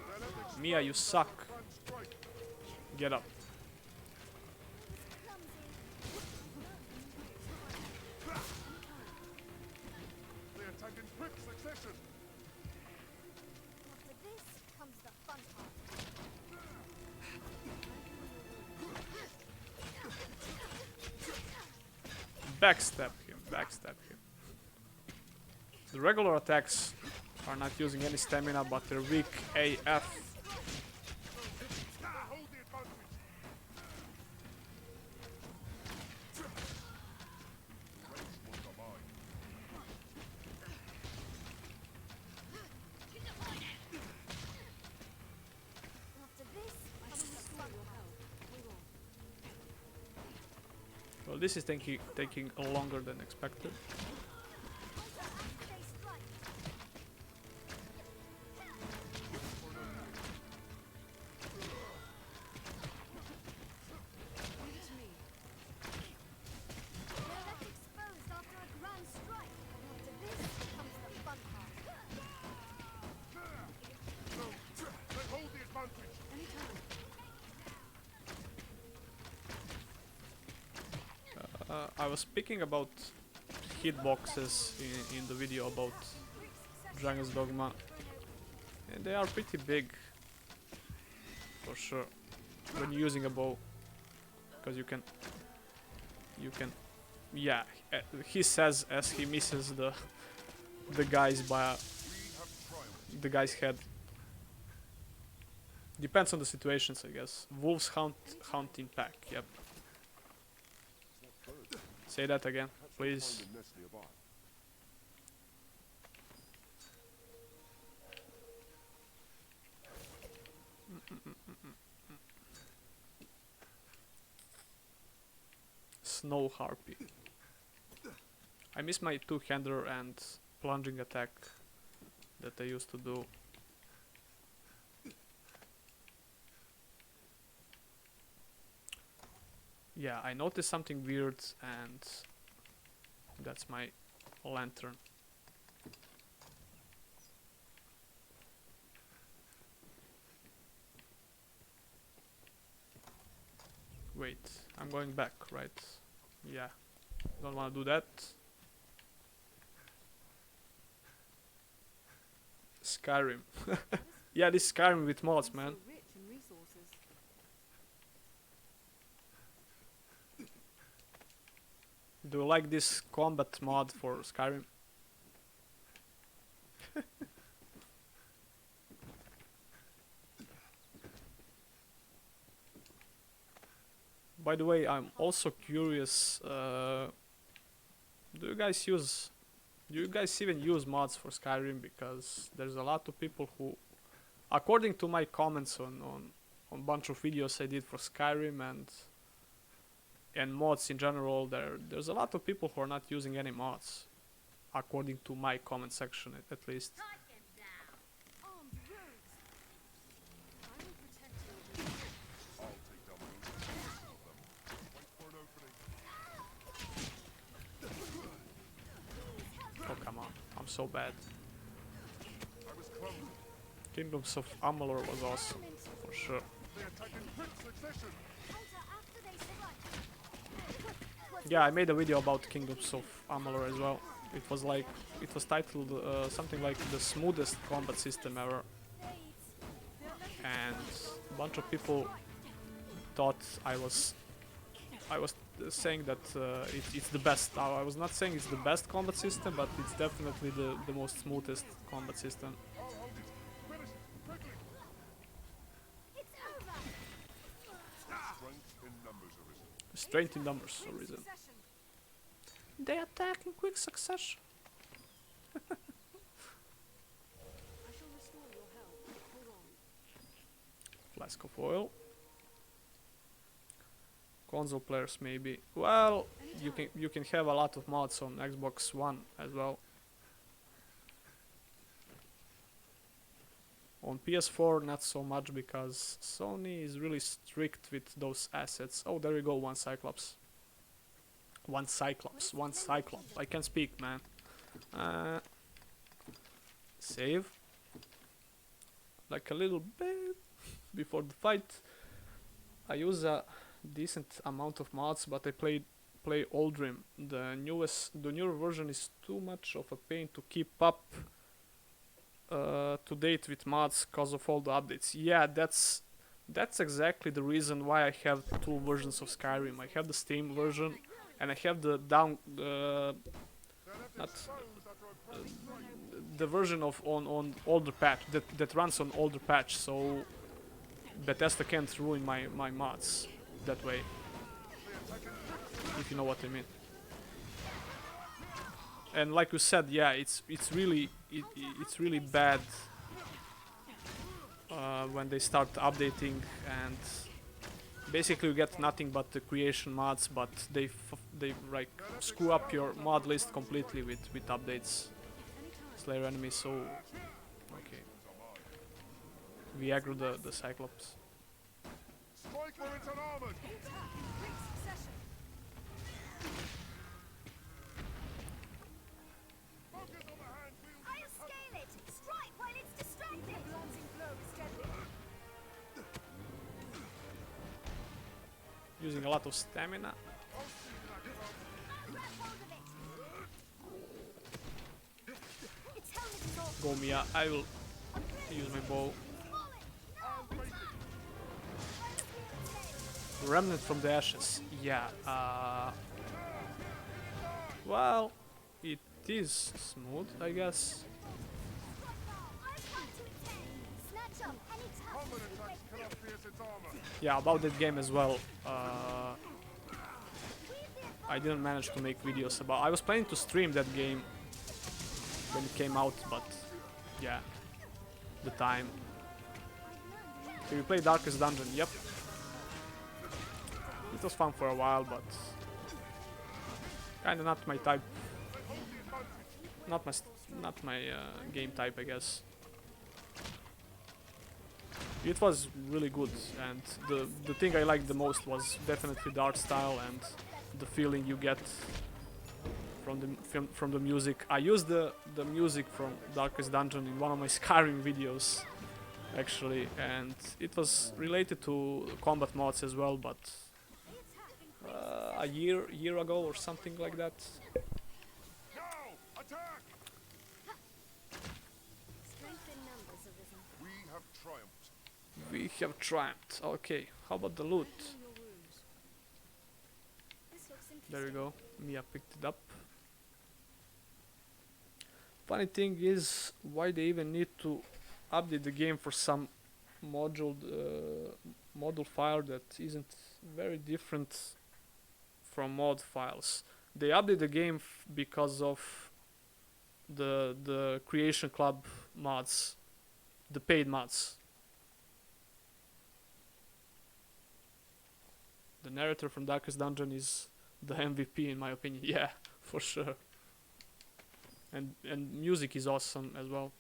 F: They're left exposed
A: Mia, you suck.
F: under advanced strike.
A: Get up.
F: They attack in quick succession.
C: After this comes the fun part.
A: Backstab him. The regular attacks are not using any stamina, but they're weak AF.
F: Hold the advantage.
C: After this comes the fun part.
A: Well, this is taking longer than expected.
C: They strike. They're left exposed after a grand strike. After this comes the fun part.
F: They hold the advantage.
A: I was speaking about hitboxes in the video about Dragon's Dogma, and they are pretty big, for sure, when you're using a bow, because you can, yeah. He says as he misses the guy's the guy's head. Depends on the situations, I guess. Wolves hunt in pack. Yep. Say that again, please.
F: Find a nest nearby.
A: Snow harpy. I miss my two-hander and plunging attack that I used to do. Yeah, I noticed something weird, and that's my lantern. Wait, I'm going back, right? Yeah, don't want to do that. Skyrim. Yeah, this Skyrim with mods, man.
E: So rich in resources.
A: Do you like this combat mod for Skyrim? By the way, I'm also curious. Do you guys even use mods for Skyrim? Because there's a lot of people who, according to my comments on a bunch of videos I did for Skyrim and mods in general. There's a lot of people who are not using any mods, according to my comment section at least.
E: Armed rogues. I will protect you.
F: I'll take down those of them. Wait for an opening.
A: Oh come on, I'm so bad.
F: I was clumsy.
A: Kingdoms of Amalur was awesome, for sure.
F: They attack in quick succession.
C: Counter after they strike.
A: Yeah, I made a video about Kingdoms of Amalur as well. It was titled something like the smoothest combat system ever, and a bunch of people thought I was saying that it's the best. I was not saying it's the best combat system, but it's definitely the most smoothest combat system.
F: I'll hold it. Finish it quickly.
C: It's over.
F: Strength in numbers arisen.
A: Strength in numbers for reason.
E: Succession.
A: They attack in quick succession.
E: I shall restore your health. Hold on.
A: Flask of oil. Console players maybe. Well, you can have a lot of mods on Xbox One as well. On PS4 not so much because Sony is really strict with those assets. Oh, there you go, one Cyclops. One Cyclops. I can speak, man. Save. Like a little bit before the fight. I use a decent amount of mods, but I play Oldrim. The newer version is too much of a pain to keep up to date with mods because of all the updates. Yeah, that's exactly the reason why I have two versions of Skyrim. I have the Steam version and I have the the version of on older patch that runs on older patch, so Bethesda can't ruin my mods that way, if you know what I mean. And like you said, yeah, it's really bad when they start updating, and basically you get nothing but the creation mods, but they like screw up your mod list completely with updates. Slayer enemy, so okay. We aggro the Cyclops.
F: Strike where it's unarmored.
E: Attack in quick succession.
F: Focus on the hand wheel.
C: I'll scale it. Strike while it's distracted.
E: Glancing blow is deadly.
A: Using a lot of stamina.
C: Grab hold of it. Its helmet is off.
A: Go Mia, I will use my bow.
F: I'll face it.
A: Remnant from the ashes. Yeah. Well, it is smooth, I guess.
C: Snatch up any touch.
F: Common attacks cannot pierce its armor.
A: Yeah, about that game as well. I didn't manage to make videos about. I was planning to stream that game when it came out, but yeah, the time. So you play Darkest Dungeon? Yep. It was fun for a while, but kinda not my type. Not my game type, I guess. It was really good, and the thing I liked the most was definitely the art style and the feeling you get from the music. I used the music from Darkest Dungeon in one of my Skyrim videos, actually, and it was related to combat mods as well, but a year ago or something like that.
F: Now, attack!
C: Strength in numbers arisen.
F: We have triumphed.
A: We have triumphed. Okay, how about the loot?
E: Heal your wounds.
C: This looks interesting.
A: There you go. Mia picked it up. Funny thing is, why they even need to update the game for some module file that isn't very different from mod files. They update the game because of the Creation Club mods, the paid mods. narrator from Darkest Dungeon is the MVP in my opinion. Yeah, for sure. And music is awesome as well.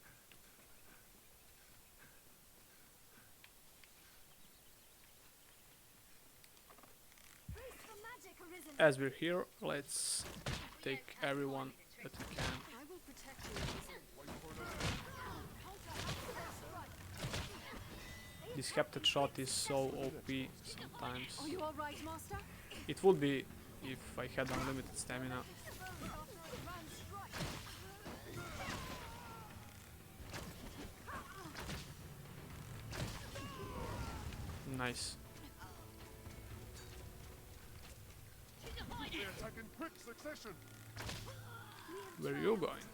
C: Priest for magic arisen.
A: As we're here, let's take everyone that we can.
E: I will protect you, Arisen.
A: This Hepted shot is so OP sometimes.
E: Are you all right, Master?
A: It would be if I had unlimited stamina. Nice.
F: They attack in quick succession.
A: Where are you going?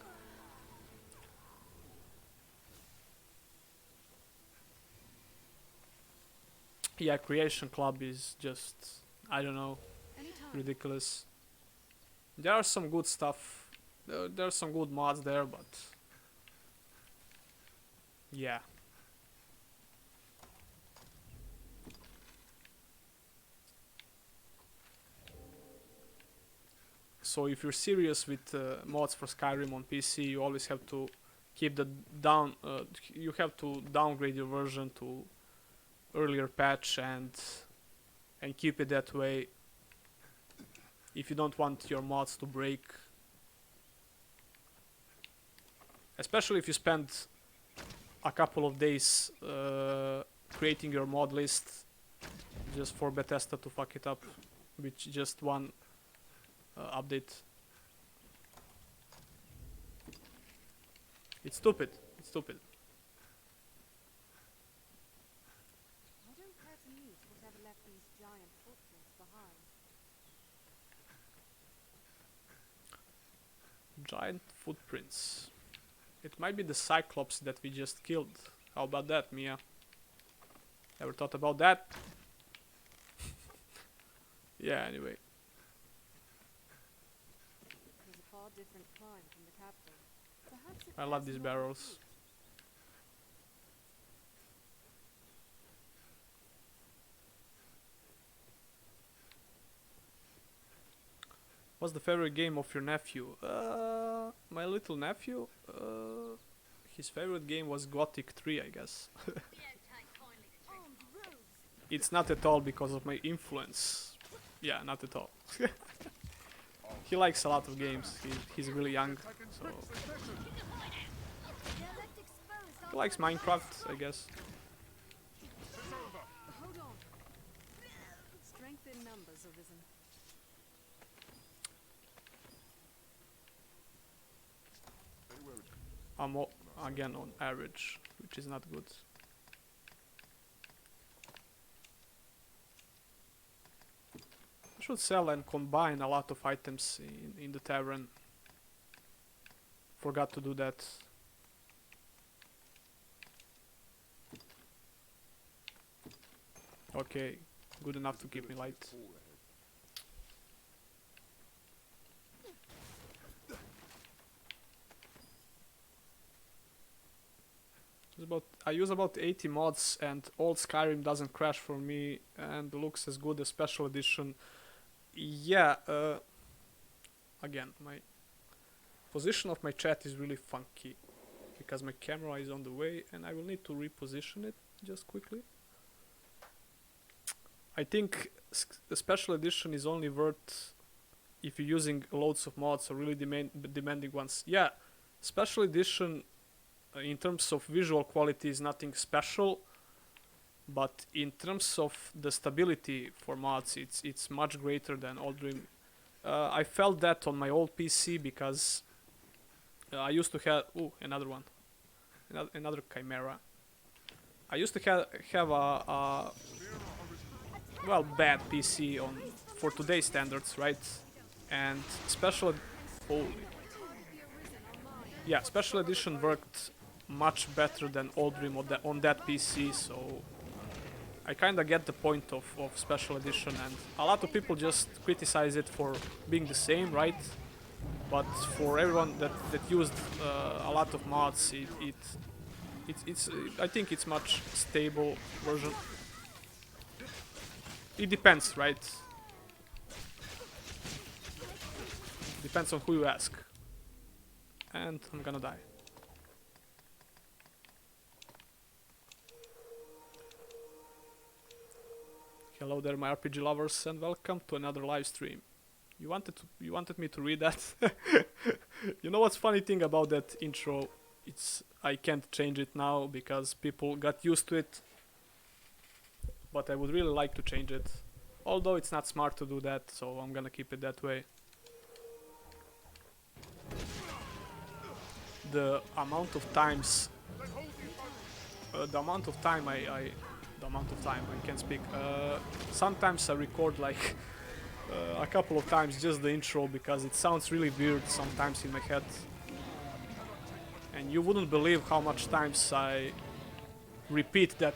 A: Yeah, Creation Club is just, I don't know,
E: Anytime.
A: ridiculous. There are some good stuff. There are some good mods there, but yeah. So if you're serious with mods for Skyrim on PC, you always have to keep the down. You have to downgrade your version to earlier patch and keep it that way. If you don't want your mods to break, especially if you spend a couple of days creating your mod list just for Bethesda to fuck it up with just one update. It's stupid. It's stupid.
E: I don't care to meet whatever left these giant footprints behind.
A: Giant footprints. It might be the Cyclops that we just killed. How about that, Mia? Ever thought about that? Yeah, anyway.
E: It was a far different climb from the capital. Perhaps it
A: I love
E: has
A: these
E: more
A: barrels.
E: route.
A: What's the favorite game of your nephew? My little nephew? His favorite game was Gothic 3, I guess.
C: Armed rogues.
A: It's not at all because of my influence. Yeah, not at all. He likes a lot of games. He's really young,
F: Attack in
A: so
F: quick succession.
C: They're left exposed.
A: he likes Minecraft, I guess.
F: It's over.
E: Hold on. Strength in numbers, Arisen.
F: Stay where it
A: I'm again on average, which is not good. I should sell and combine a lot of items in the tavern. Forgot to do that. Okay, good enough to keep me light.
F: fall ahead.
A: I use about 80 mods and old Skyrim doesn't crash for me and looks as good as special edition. Yeah, again, my position of my chat is really funky because my camera is on the way and I will need to reposition it just quickly. I think the special edition is only worth if you're using loads of mods or really demanding ones. Yeah, special edition in terms of visual quality is nothing special, but in terms of the stability for mods, it's much greater than Old Dream. I felt that on my old PC because I used to have another one, another Chimera. I used to have a well, bad PC for today's standards, right? And special yeah, special edition worked much better than Old Dream on that PC, so I kinda get the point of special edition, and a lot of people just criticize it for being the same, right? But for everyone that used a lot of mods, it's I think it's much stable version. It depends, right? Depends on who you ask. And I'm gonna die. Hello there, my RPG lovers, and welcome to another live stream. You wanted me to read that? You know what's funny thing about that intro? I can't change it now because people got used to it. But I would really like to change it. Although it's not smart to do that, so I'm gonna keep it that way. The amount of times I can't speak. Sometimes I record like a couple of times just the intro because it sounds really weird sometimes in my head. And you wouldn't believe how much times I repeat that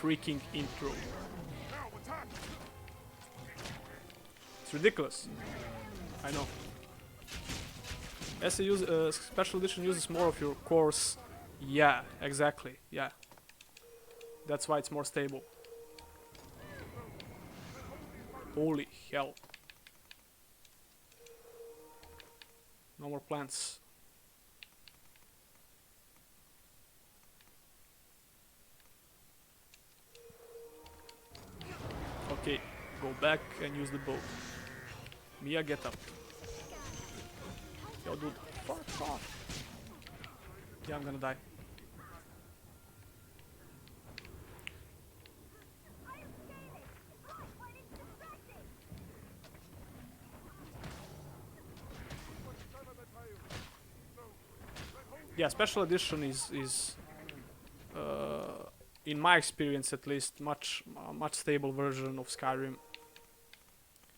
A: freaking intro. It's ridiculous. I know. Special edition uses more of your cores. Yeah, exactly. Yeah. That's why it's more stable. Holy hell. No more plants. Okay, go back and use the bow. Mia, get up. Yo, dude, fuck off. Yeah, I'm gonna die. Yeah, special edition is in my experience at least, much stable version of Skyrim.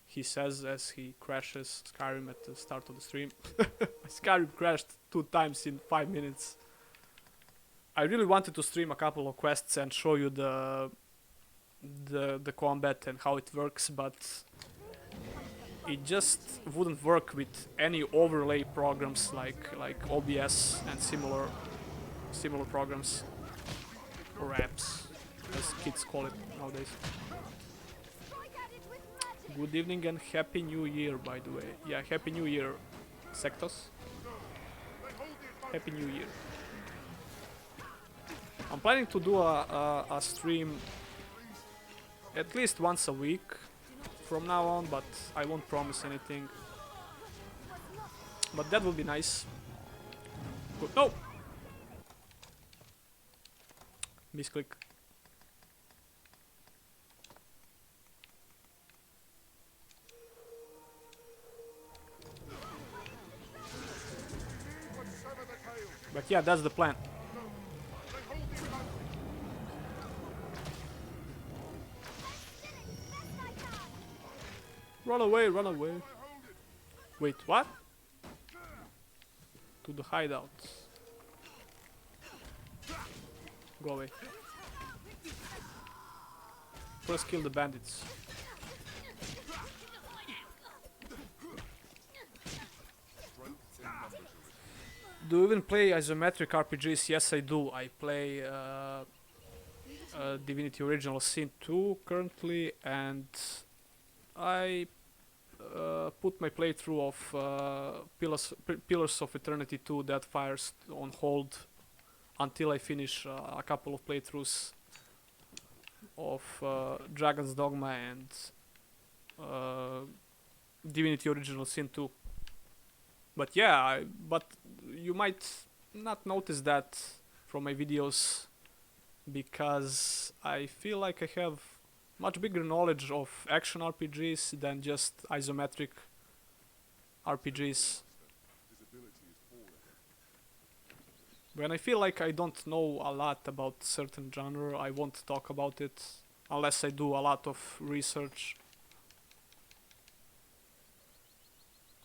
A: He says as he crashes Skyrim at the start of the stream. Skyrim crashed 2 times in 5 minutes. I really wanted to stream a couple of quests and show you the combat and how it works, but it just wouldn't work with any overlay programs like OBS and similar programs or apps, as kids call it nowadays. Good evening and Happy New Year, by the way. Yeah, Happy New Year, Sectos. Happy New Year. I'm planning to do a stream at least once a week from now on, but I won't promise anything. But that would be nice. Good. No! Misclick. But yeah, that's the plan. Run away, run away. Wait, what? To the hideout. Go away. First kill the bandits. Do you even play isometric RPGs? Yes, I do. I play Divinity Original Sin 2 currently, and I put my playthrough of Pillars of Eternity 2 Deathfires on hold until I finish a couple of playthroughs of Dragon's Dogma and Divinity Original Sin 2. But yeah, but you might not notice that from my videos because I feel like I have much bigger knowledge of action RPGs than just isometric RPGs. When I feel like I don't know a lot about certain genre, I won't talk about it unless I do a lot of research.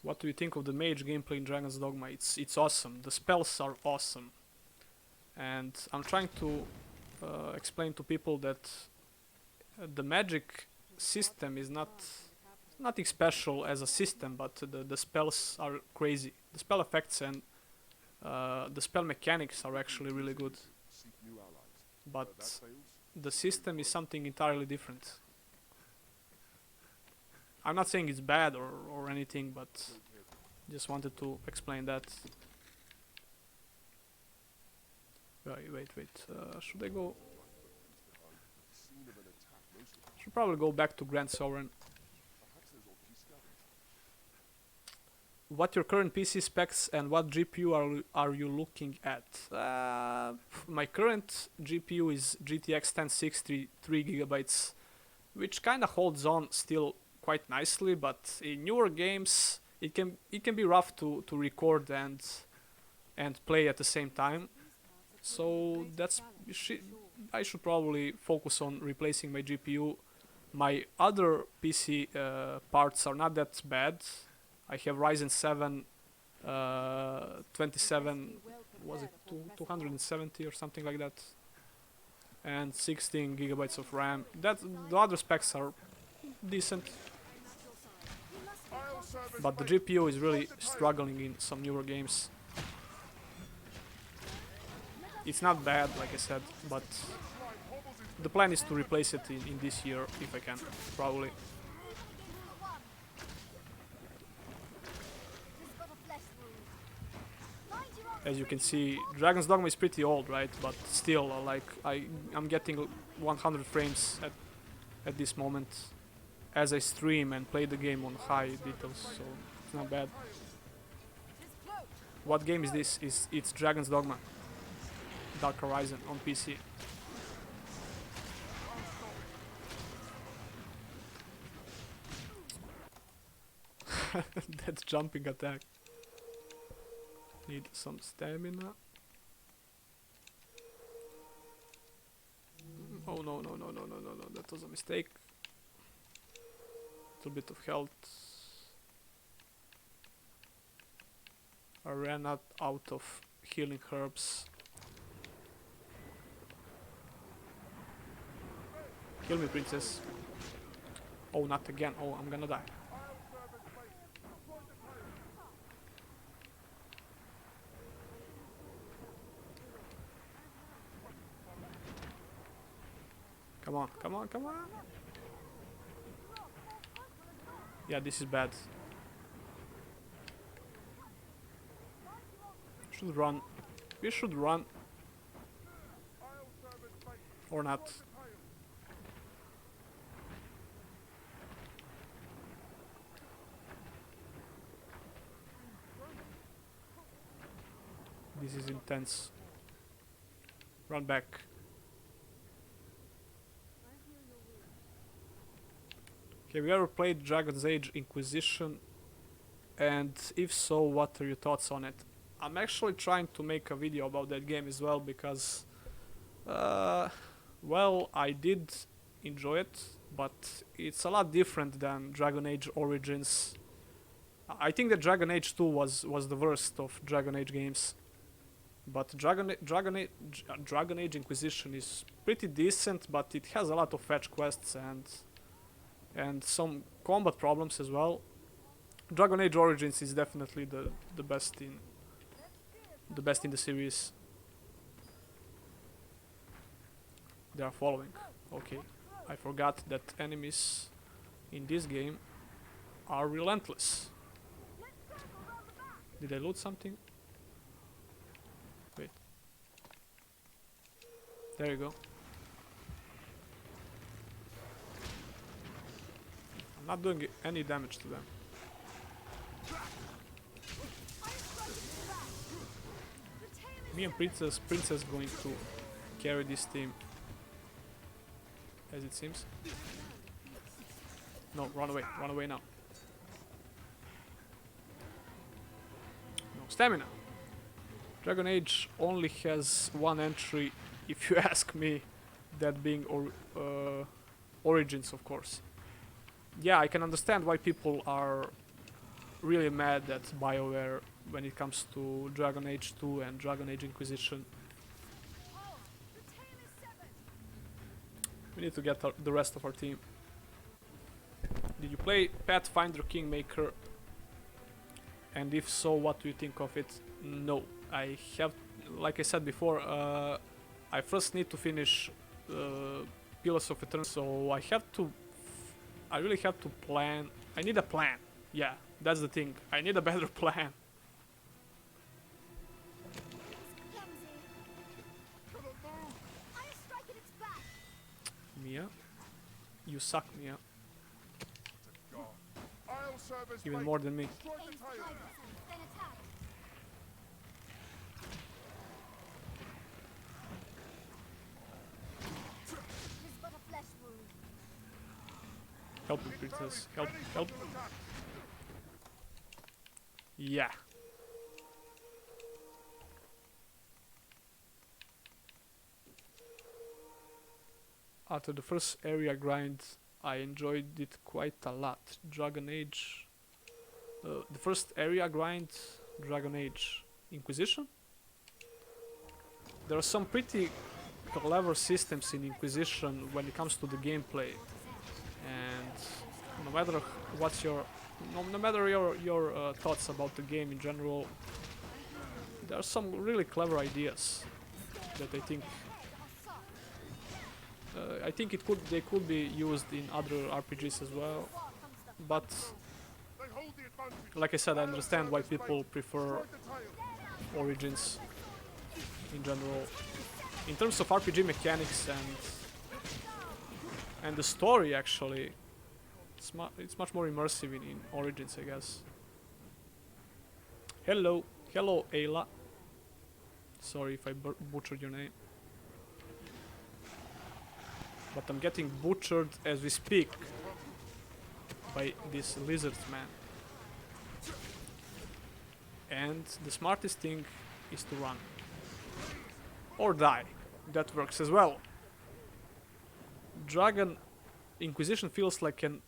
A: What do you think of the mage gameplay in Dragon's Dogma? It's awesome. The spells are awesome. And I'm trying to explain to people that the magic system is not nothing special as a system, but the spells are crazy. The spell effects and the spell mechanics are actually really good. But the system is something entirely different. I'm not saying it's bad or anything, but Just wanted to explain that. Wait. Should I go? Should probably go back to Grand Sovereign. What your current PC specs and what GPU are you looking at? My current GPU is GTX 1060 3 GB, which kind of holds on still quite nicely, but in newer games it can be rough to record and play at the same time. So I should probably focus on replacing my GPU. My other PC parts are not that bad. I have Ryzen 7 27, was it 270 or something like that, and 16 GB of RAM. The other specs are decent, but the GPU is really struggling in some newer games. It's not bad, like I said, but the plan is to replace it in this year if I can, probably. As you can see, Dragon's Dogma is pretty old, right? But still, like I'm getting 100 frames at this moment as I stream and play the game on high details, so it's not bad. What game is this? It's Dragon's Dogma, Dark Horizon on PC. That jumping attack. Need some stamina. Oh no, that was a mistake. Little bit of health. I ran out of healing herbs. Kill me, princess. Oh, not again. Oh, I'm gonna die. Come on. Yeah, this is bad. Should run. We should run. Or not. This is intense. Run back. Have you ever played Dragon's Age Inquisition? And if so, what are your thoughts on it? I'm actually trying to make a video about that game as well because, well, I did enjoy it, but it's a lot different than Dragon Age Origins. I think that Dragon Age 2 was the worst of Dragon Age games, but Dragon Age Inquisition is pretty decent, but it has a lot of fetch quests and some combat problems as well. Dragon Age Origins is definitely the best in the series. They are following. Okay, I forgot that enemies in this game are relentless. Did I loot something? Wait. There you go. Not doing any damage to them. Me and Princess going to carry this team, as it seems. No, run away now. No stamina. Dragon Age only has one entry, if you ask me, that being Origins, of course. Yeah, I can understand why people are really mad at BioWare when it comes to Dragon Age 2 and Dragon Age Inquisition. We need to get the rest of our team. Did you play Pathfinder Kingmaker? And if so, what do you think of it? No, I have, like I said before, I first need to finish Pillars of Eternity, so I really have to plan. I need a plan. Yeah, That's the thing. I need a better plan.
C: Clumsy.
F: Cannot move.
C: I'll strike at its back.
A: Mia, you suck, Mia.
F: God. I'll serve as
A: Even
F: bait.
A: more than me.
F: Strike the
C: Aim to
F: tail.
C: hide itself, then attack. It is but a flesh wound.
A: Help me, princess. Help, help. Yeah. After the first area grind, I enjoyed it quite a lot. Dragon Age. The first area grind, Dragon Age Inquisition. There are some pretty clever systems in Inquisition when it comes to the gameplay, and no matter what's your no matter your thoughts about the game in general, there are some really clever ideas that I think they could be used in other RPGs as well. But
F: They hold the advantage.
A: like I said, I understand why people prefer
F: Strike the tail.
A: Origins in general. In terms of RPG mechanics and the story, actually, it's much more immersive in Origins, I guess. Hello, Ayla. Sorry if I butchered your name, but I'm getting butchered as we speak by this lizard man. And the smartest thing is to run or die. That works as well. Dragon Inquisition feels like an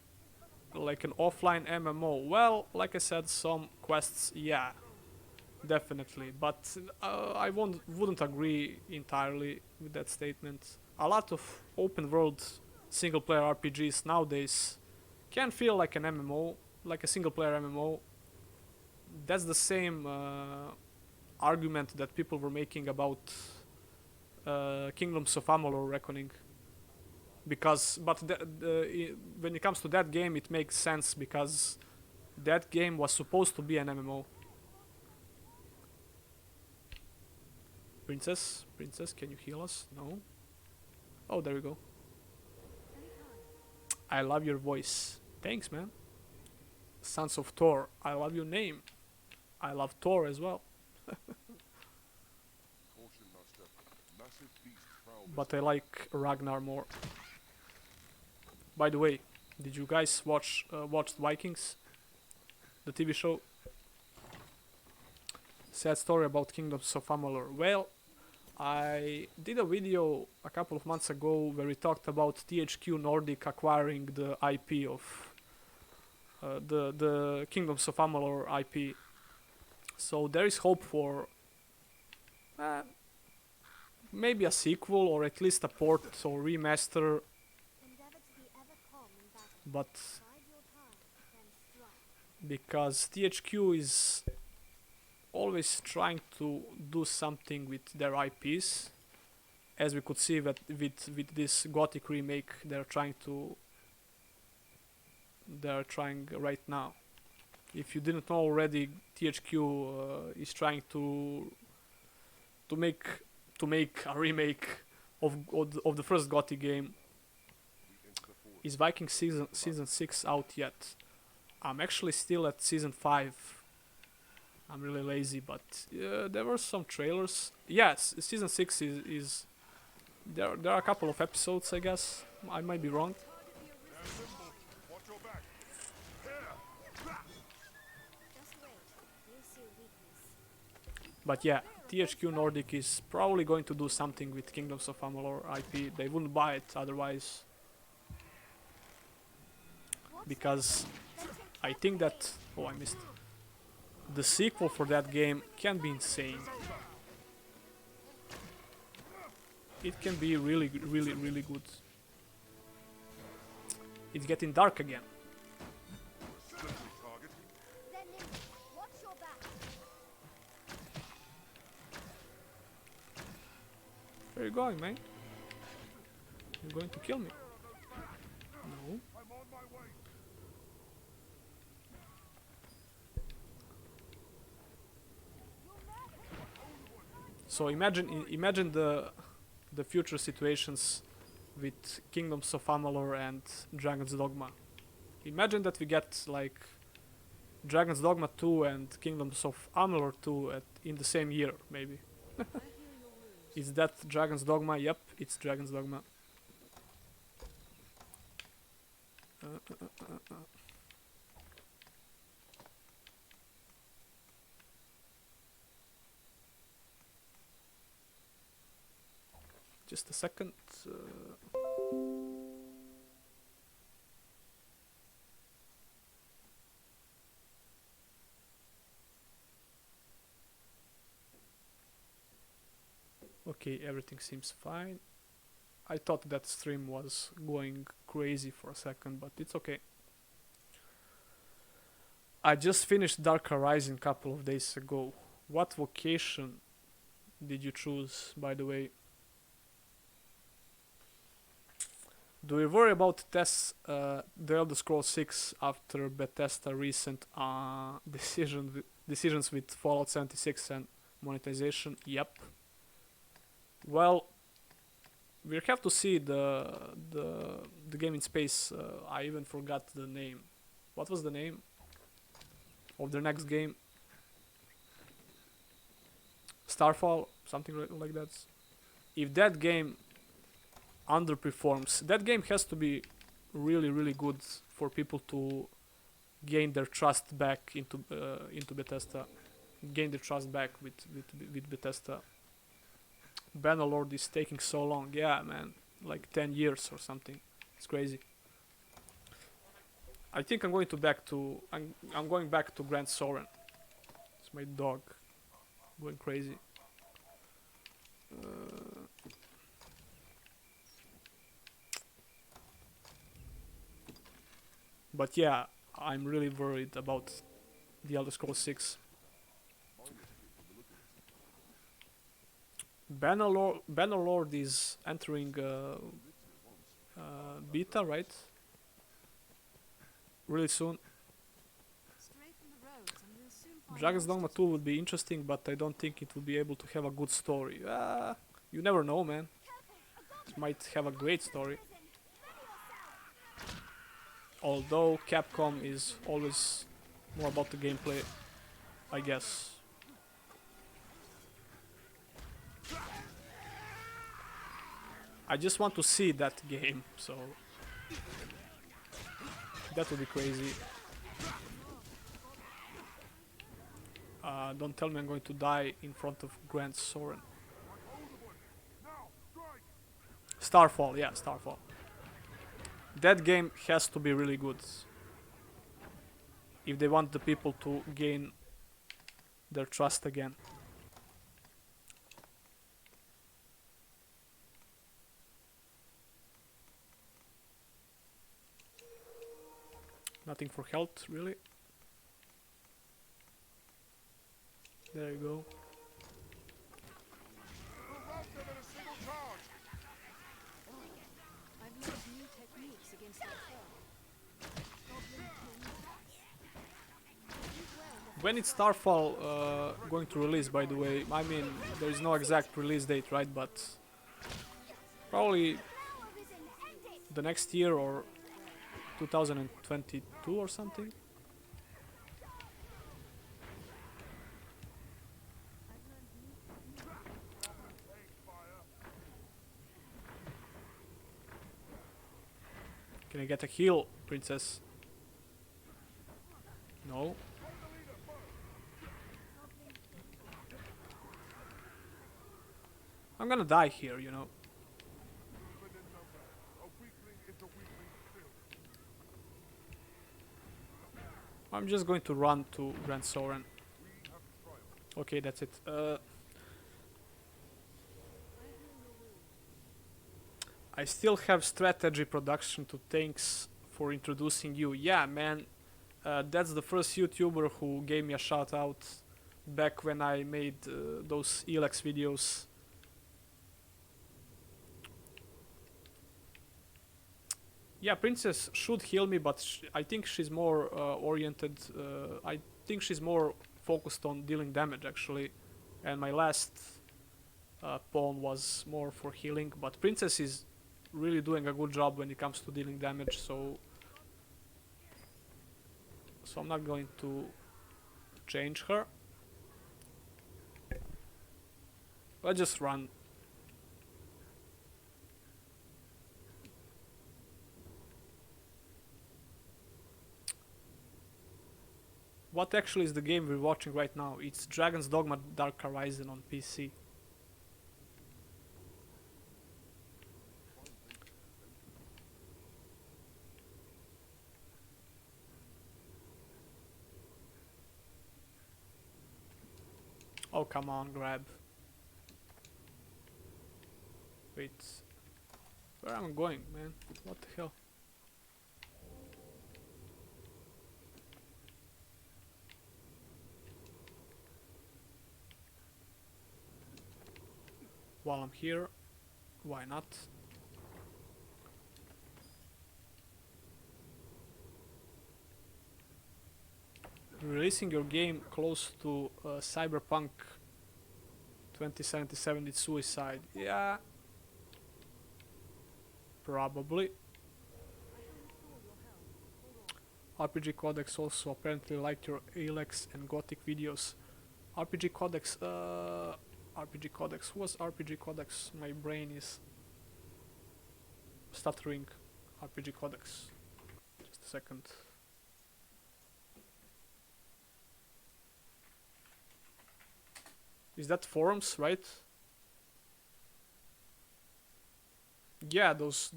A: offline MMO. Well, like I said, some quests, yeah, definitely, but I wouldn't agree entirely with that statement. A lot of open world single player RPGs nowadays can feel like an MMO, like a single player MMO. That's the same argument that people were making about Kingdoms of Amalur Reckoning. When it comes to that game, it makes sense because that game was supposed to be an MMO. Princess, can you heal us? No. Oh, there we go. I love your voice. Thanks, man. Sons of Thor. I love your name. I love Thor as well.
F: Caution, master. Massive beast prowl.
A: But I like Ragnar more. By the way, did you guys watch Vikings, the TV show? Sad story about Kingdoms of Amalur. Well, I did a video a couple of months ago where we talked about THQ Nordic acquiring the IP of the Kingdoms of Amalur IP. So there is hope for maybe a sequel or at least a port or remaster.
C: Endeavor to be ever calm in battle.
A: But
C: Bide your time, then strike.
A: because THQ is always trying to do something with their IPs, as we could see that with this Gothic remake they're trying right now. If you didn't know already, THQ is trying to make a remake of the first Gothic game. Is Viking season 6 out yet? I'm actually still at season 5. I'm really lazy, but there were some trailers. Yes, season 6 is there are a couple of episodes, I guess. I might be wrong.
F: Watch your back.
C: Just wait. You'll see a weakness.
A: But yeah, THQ Nordic is probably going to do something with Kingdoms of Amalur IP. They wouldn't buy it otherwise, because I think that I missed. The sequel for that game can be insane. It can be really good. It's getting dark again.
F: Deadly target.
C: Then nimble. Watch your back.
A: Where are you going, man? You're going to kill me. No.
F: I'm on my way.
A: So imagine the future situations with Kingdoms of Amalur and Dragon's Dogma. Imagine that we get like Dragon's Dogma 2 and Kingdoms of Amalur 2 in the same year, maybe.
E: I heal your wounds.
A: Is that Dragon's Dogma? Yep, it's Dragon's Dogma. Just a second. Okay, everything seems fine. I thought that stream was going crazy for a second, but it's okay. I just finished Dark Horizon a couple of days ago. What vocation did you choose, by the way? Do you worry about The Elder Scrolls 6 after Bethesda recent decisions with Fallout 76 and monetization? Yep. Well, we have to see the game in space. I even forgot the name. What was the name of their next game? Starfall, something like that. If that game underperforms, that game has to be really, really good for people to gain their trust back into Bethesda. Gain their trust back with Bethesda. Bannerlord is taking so long. Yeah, man, like 10 years or something. It's crazy. I think I'm going back to Grand Soren. It's my dog going crazy. But yeah, I'm really worried about the Elder Scrolls 6. Bannerlord is entering beta, right? Really soon.
E: Stray from the roads and we'll soon find
A: Dragon's
E: most
A: Dogma
E: of
A: 2 would be interesting, but I don't think it will be able to have a good story. You never know, man. It might have a great story. Although Capcom is always more about the gameplay, I guess. I just want to see that game, so that would be crazy. Don't tell me I'm going to die in front of Grand Soren. Starfall, yeah, Starfall. That game has to be really good if they want the people to gain their trust again. Nothing for health, really. There you go.
E: I've learned new techniques against that foe. Goblin King.
A: When is Starfall going to release, by the way? I mean, there is no exact release date, right? But probably the next year or 2022 or something. Can I get a heal, princess? No. I'm gonna die here, you know. I'm just going to run to Grand Soren. Okay, that's it. I still have strategy production to thanks for introducing you. Yeah, man. That's the first YouTuber who gave me a shout out back when I made those Elex videos. Yeah, Princess should heal me, but I think she's more oriented. I think she's more focused on dealing damage, actually. And my last pawn was more for healing, but princess is really doing a good job when it comes to dealing damage, so I'm not going to change her. Let's just run. What actually is the game we're watching right now? It's Dragon's Dogma Dark Horizon on PC. Oh, come on, grab. Wait. Where am I going, man? What the hell? While I'm here, why not? Releasing your game close to Cyberpunk 2077 is suicide. Yeah. Probably. RPG Codex also apparently liked your Alex and Gothic videos. RPG Codex, RPG Codex. Who was RPG Codex? My brain is stuttering. RPG Codex. Just a second. Is that forums, right? Yeah, those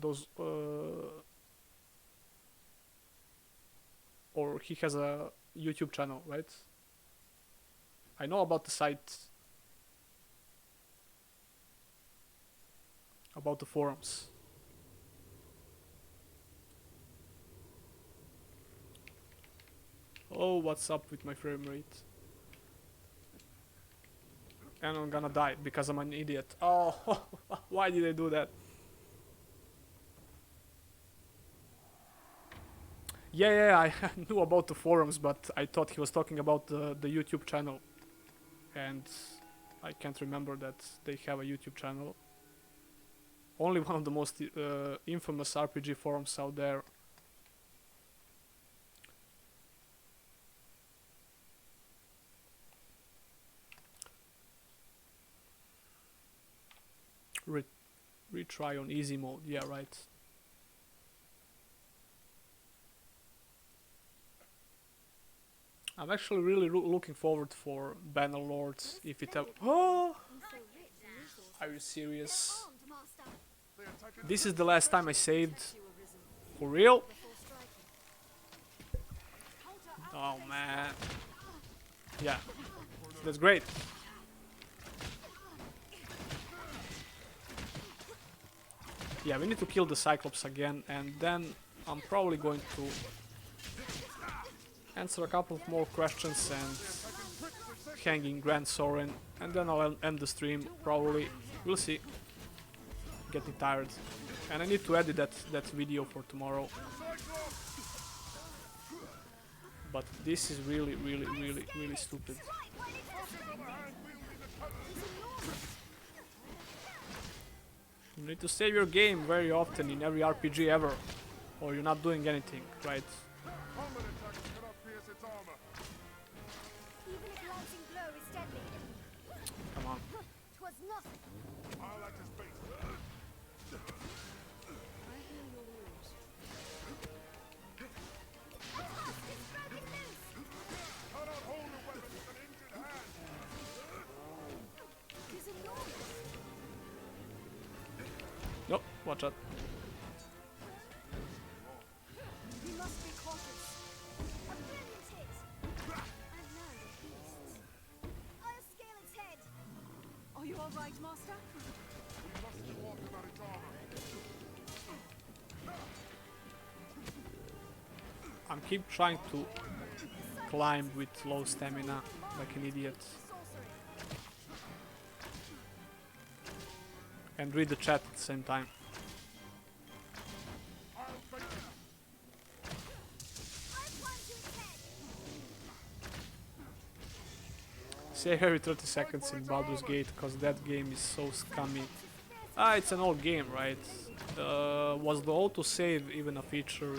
A: or he has a YouTube channel, right? I know about the site, about the forums. Oh, what's up with my frame rate? And I'm gonna die because I'm an idiot. Oh, why did I do that? Yeah, I knew about the forums, but I thought he was talking about the YouTube channel. And I can't remember that they have a YouTube channel. Only one of the most infamous RPG forums out there. Retry on easy mode, yeah, right. I'm actually really looking forward for Bannerlords if it ever. Oh! Are you serious? This is the last time I saved. For real? Oh man. Yeah, that's great. Yeah, we need to kill the Cyclops again, and then I'm probably going to answer a couple of more questions and hanging Grand Sorin, and then I'll end the stream, probably. We'll see. Getting tired. And I need to edit that video for tomorrow. But this is really stupid. You need to save your game very often in every RPG ever, or you're not doing anything, right?
F: Combat attack cannot pierce its armor.
C: Even if launching blow is deadly,
A: Come on.
C: 'twas nothing.
F: I'll act as base.
E: I hear your wounds.
C: It's broken loose.
F: Cannot hold a weapon with an injured hand.
C: It is enormous.
A: Nope, watch out.
C: We must be cautious. A brilliant hit. I've learned of beasts. I'll scale its head.
E: Are you all right, Master?
F: We must warn him about its armor.
A: I'm keep trying to climb with low stamina like an idiot.
C: Sorcery.
A: And read the chat at the same time.
F: I'll face it.
C: I'll plunge to its head.
A: Save every 30 seconds in Baldur's Gate, cause that game is so scummy. Ah, it's an old game, right? Was the auto-save even a feature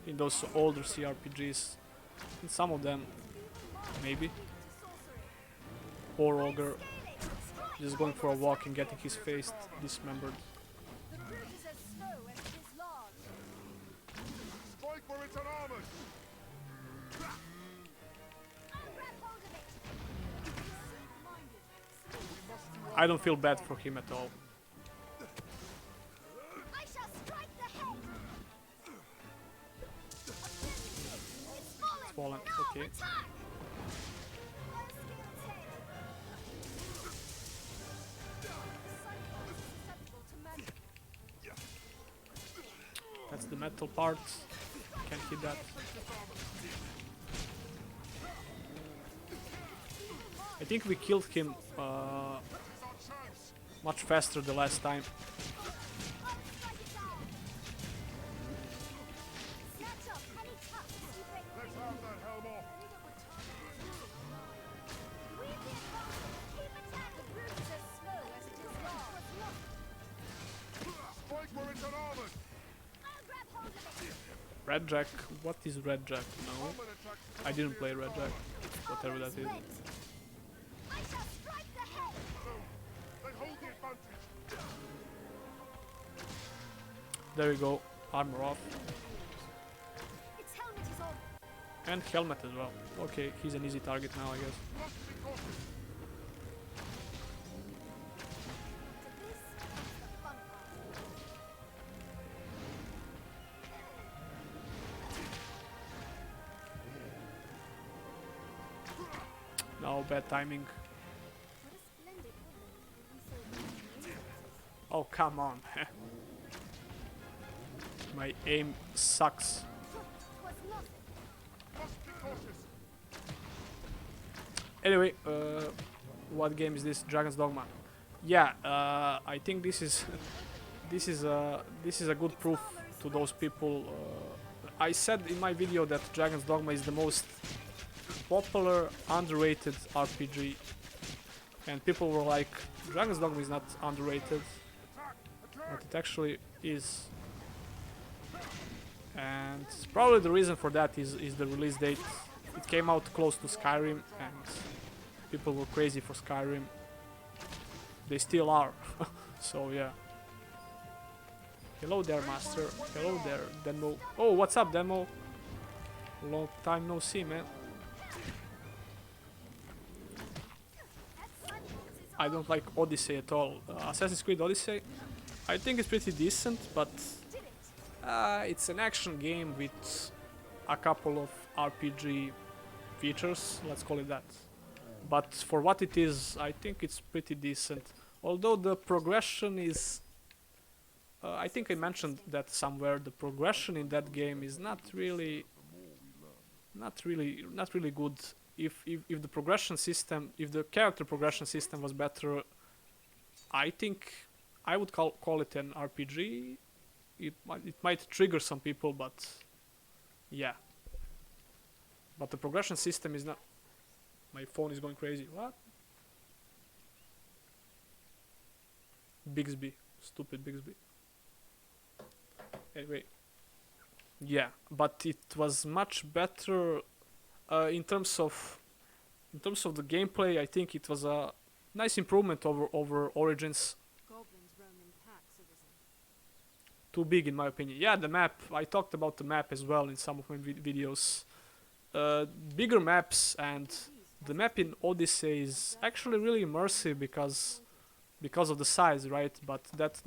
A: in those older CRPGs? In some of them, maybe. Poor ogre, just going for a walk and getting his face dismembered.
C: The brute is as slow as it is large.
F: Strike where it's unarmored.
C: I'll grab hold of it.
A: I don't feel bad for him at all.
C: I shall strike the head. It's fallen.
A: Fallen,
C: Now
A: okay.
C: attack.
A: That's the metal part. Can't hit that. I think we killed him much faster the last time.
F: Let's have that helm off. Strike where it's unarmored.
A: Red Jack? What is Red Jack? No,
F: Common attacks
A: I didn't play Red Jack. Whatever that is.
C: I shall strike the head.
F: they hold the advantage.
A: There we go. Armor off.
C: Its helmet is on.
A: And helmet as well. Okay, he's an easy target now, I guess.
F: Must be cautious.
C: To this is the fun part.
A: No, bad timing.
C: What a splendid woodland.
A: Oh, come on. My aim sucks.
C: Was nothing.
F: Must be cautious.
A: Anyway, what game is this? Dragon's Dogma. Yeah, I think this is this is a good proof to those people. I said in my video that Dragon's Dogma is the most popular, underrated RPG, and people were like, Dragon's Dogma is not underrated, but it actually is. And probably the reason for that is the release date. It came out close to Skyrim, and people were crazy for Skyrim. They still are. So yeah. Hello there, Master. Hello there, Denmo. Oh, what's up, Denmo? Long time no see, man. I don't like Odyssey at all. Assassin's Creed Odyssey, I think it's pretty decent, but it's an action game with a couple of RPG features, let's call it that. But for what it is, I think it's pretty decent. Although the progression is... I think I mentioned that somewhere. The progression in that game is not really good. If the progression system, if the character progression system was better, I think I would call it an RPG. It might trigger some people, but yeah. But the progression system is not. My phone is going crazy. What? Bixby, stupid Bixby. Anyway, yeah, but it was much better in terms of the gameplay. I think it was a nice improvement over Origins.
E: Goblins roam in packs, Arisen.
A: Too big in my opinion. Yeah, the map. I talked about the map as well in some of my videos. Bigger maps, and the map in Odyssey is actually really immersive because of the size, right? But that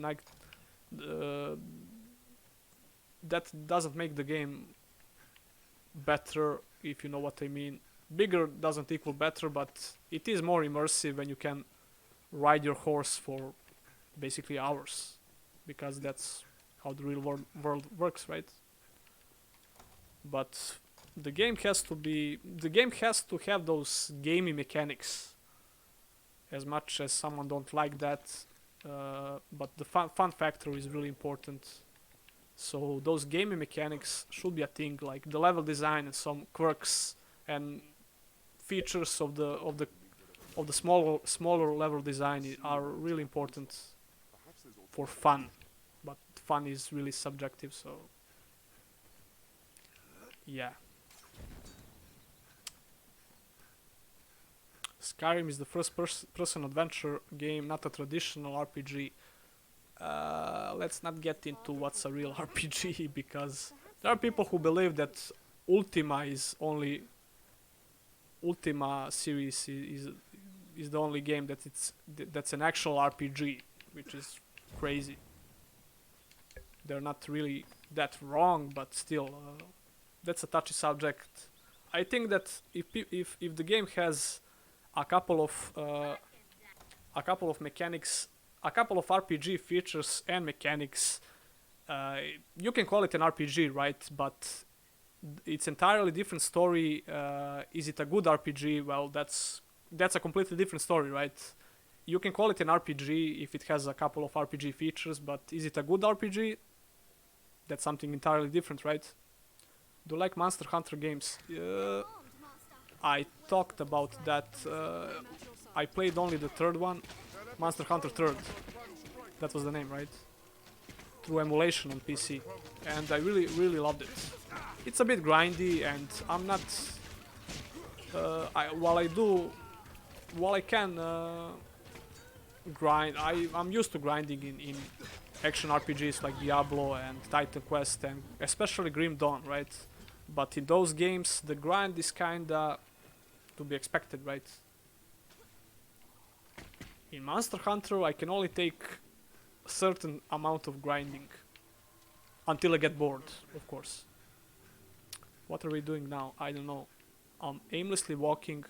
A: doesn't make the game better, if you know what I mean. Bigger doesn't equal better, but it is more immersive when you can ride your horse for basically hours, because that's how the real world works, right? But the game has to have those gamey mechanics. As much as someone don't like that, but the fun factor is really important. So those gaming mechanics should be a thing, like the level design and some quirks and features of the of the smaller level design are really important
F: Perhaps there's
A: for fun, but fun is really subjective. So yeah. Skyrim is the first person adventure game, not a traditional RPG. Let's not get into what's a real RPG because there are people who believe that Ultima series is the only game that's an actual RPG, which is crazy. They're not really that wrong, but still, that's a touchy subject. I think that if the game has a couple of mechanics, a couple of RPG features and mechanics, you can call it an RPG, right? But it's entirely different story. Is it a good RPG? Well, that's a completely different story, right? You can call it an RPG if it has a couple of RPG features, but is it a good RPG? That's something entirely different, right? Do you like Monster Hunter games? I talked about that. I played only the third one, Monster Hunter 3rd. That was the name, right? Through emulation on PC, and I really loved it. It's a bit grindy, and I'm not. While I can grind, I'm used to grinding in action RPGs like Diablo and Titan Quest and especially Grim Dawn, right? But in those games, the grind is kinda to be expected, right? In Monster Hunter, I can only take a certain amount of grinding until I get bored, of course. What are we doing now? I don't know. I'm aimlessly walking.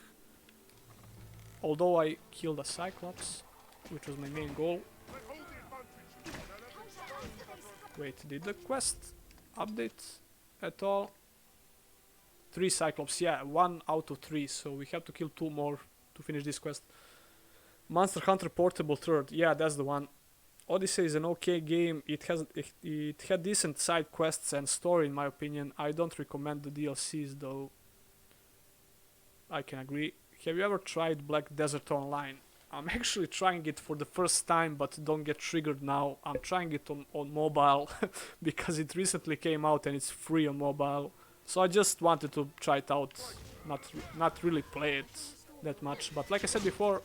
A: Although I killed a Cyclops, which was my main goal. Wait, did the quest update at all? 3 Cyclops, yeah, 1 out of 3, so we have to kill 2 more to finish this quest. Monster Hunter Portable 3rd, yeah, that's the one. Odyssey is an okay game. It had decent side quests and story in my opinion. I don't recommend the DLCs though. I can agree. Have you ever tried Black Desert Online? I'm actually trying it for the first time, but don't get triggered now. I'm trying it on mobile because it recently came out and it's free on mobile. So I just wanted to try it out, not really play it that much. But like I said before,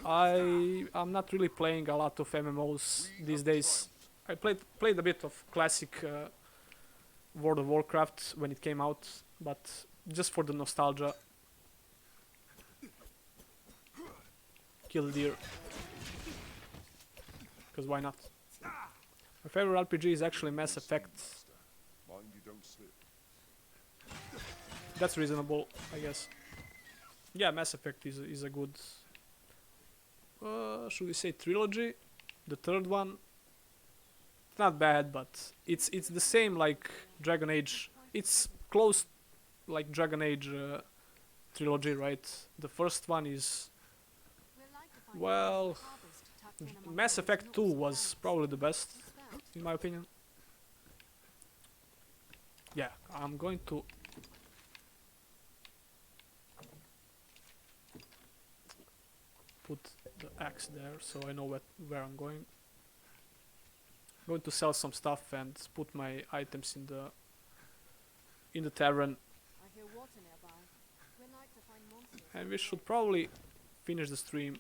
A: I'm not really playing a lot of MMOs these days. I played a bit of classic World of Warcraft when it came out, but just for the nostalgia. Kill the deer. Because why not? My favorite RPG is actually Mass Effect.
F: mind you don't slip.
A: That's reasonable, I guess. Yeah, Mass Effect is a good... should we say trilogy? The third one? It's not bad, but it's the same like Dragon Age. It's close like Dragon Age trilogy, right? The first one is... Well, Mass Effect 2 was probably the best, in my opinion. Yeah, I'm going to... put the axe there, so I know where I'm going. I'm going to sell some stuff and put my items in the tavern.
E: I hear water nearby. We like to find monsters.
A: And we should probably finish the stream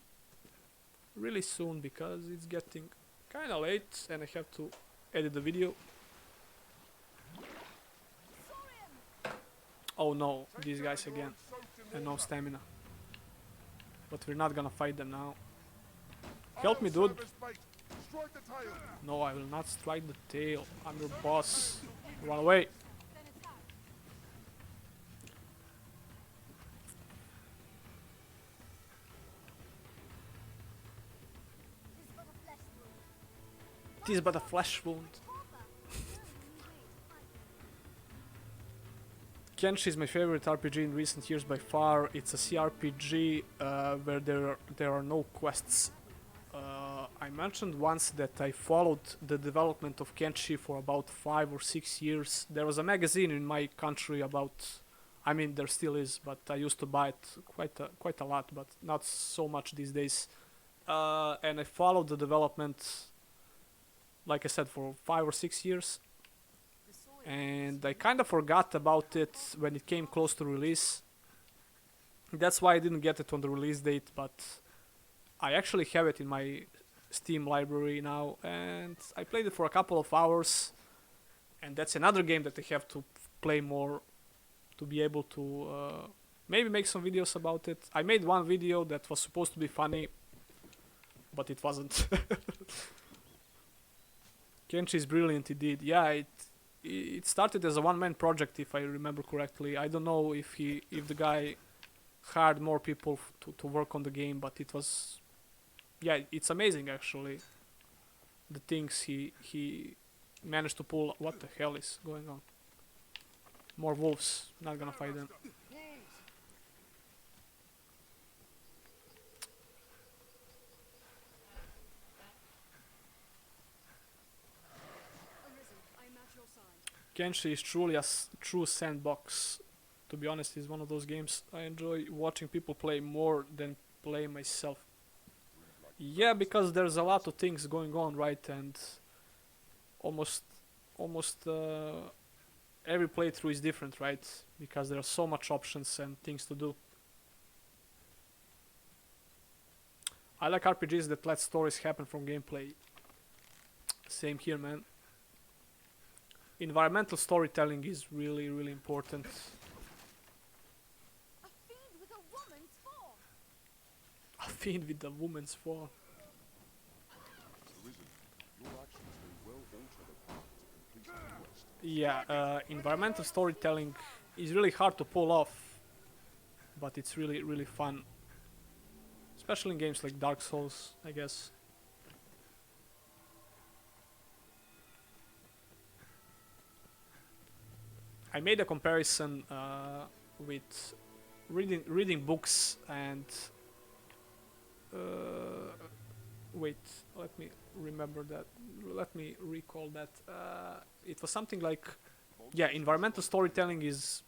A: really soon because it's getting kind of late and I have to edit the video. Oh no, these guys again, and no stamina. But we're not gonna fight them now. Help me, dude.
F: Strike the tail.
A: No, I will not strike the tail. I'm your boss. Run away. It is but a flesh wound. Kenshi is my favorite RPG in recent years by far. It's a CRPG where there are no quests. I mentioned once that I followed the development of Kenshi for about 5 or 6 years. There was a magazine in my country about I mean, there still is, but I used to buy it quite a lot, but not so much these days. And I followed the development, like I said, for 5 or 6 years,
E: The soil
A: and I kind of forgot about it when it came close to release. That's why I didn't get it on the release date, but I actually have it in my Steam library now, and I played it for a couple of hours, and that's another game that I have to play more to be able to maybe make some videos about it. I made one video that was supposed to be funny, but it wasn't. Kenshi is brilliant indeed. Yeah, it started as a one-man project, if I remember correctly. I don't know if the guy hired more people to work on the game, but it was, yeah, it's amazing actually. The things he managed to pull. What the hell is going on? More wolves. Not gonna fight them.
E: arisen. I am at your side.
A: Kenshi is truly a true sandbox. To be honest, it's one of those games I enjoy watching people play more than play myself. Yeah, because there's a lot of things going on, right? And almost every playthrough is different, right? Because there are so much options and things to do. I like RPGs that let stories happen from gameplay. Same here, man. Environmental storytelling is really, really important.
C: A fiend with a woman's form.
A: A fiend with a woman's form.
F: Arisen, your actions may well alter the path to complete the quest.
A: Yeah, environmental storytelling is really hard to pull off, but it's really, really fun. Especially in games like Dark Souls, I guess. I made a comparison with reading books and wait, let me remember that. Let me recall that. It was something like, yeah, environmental storytelling is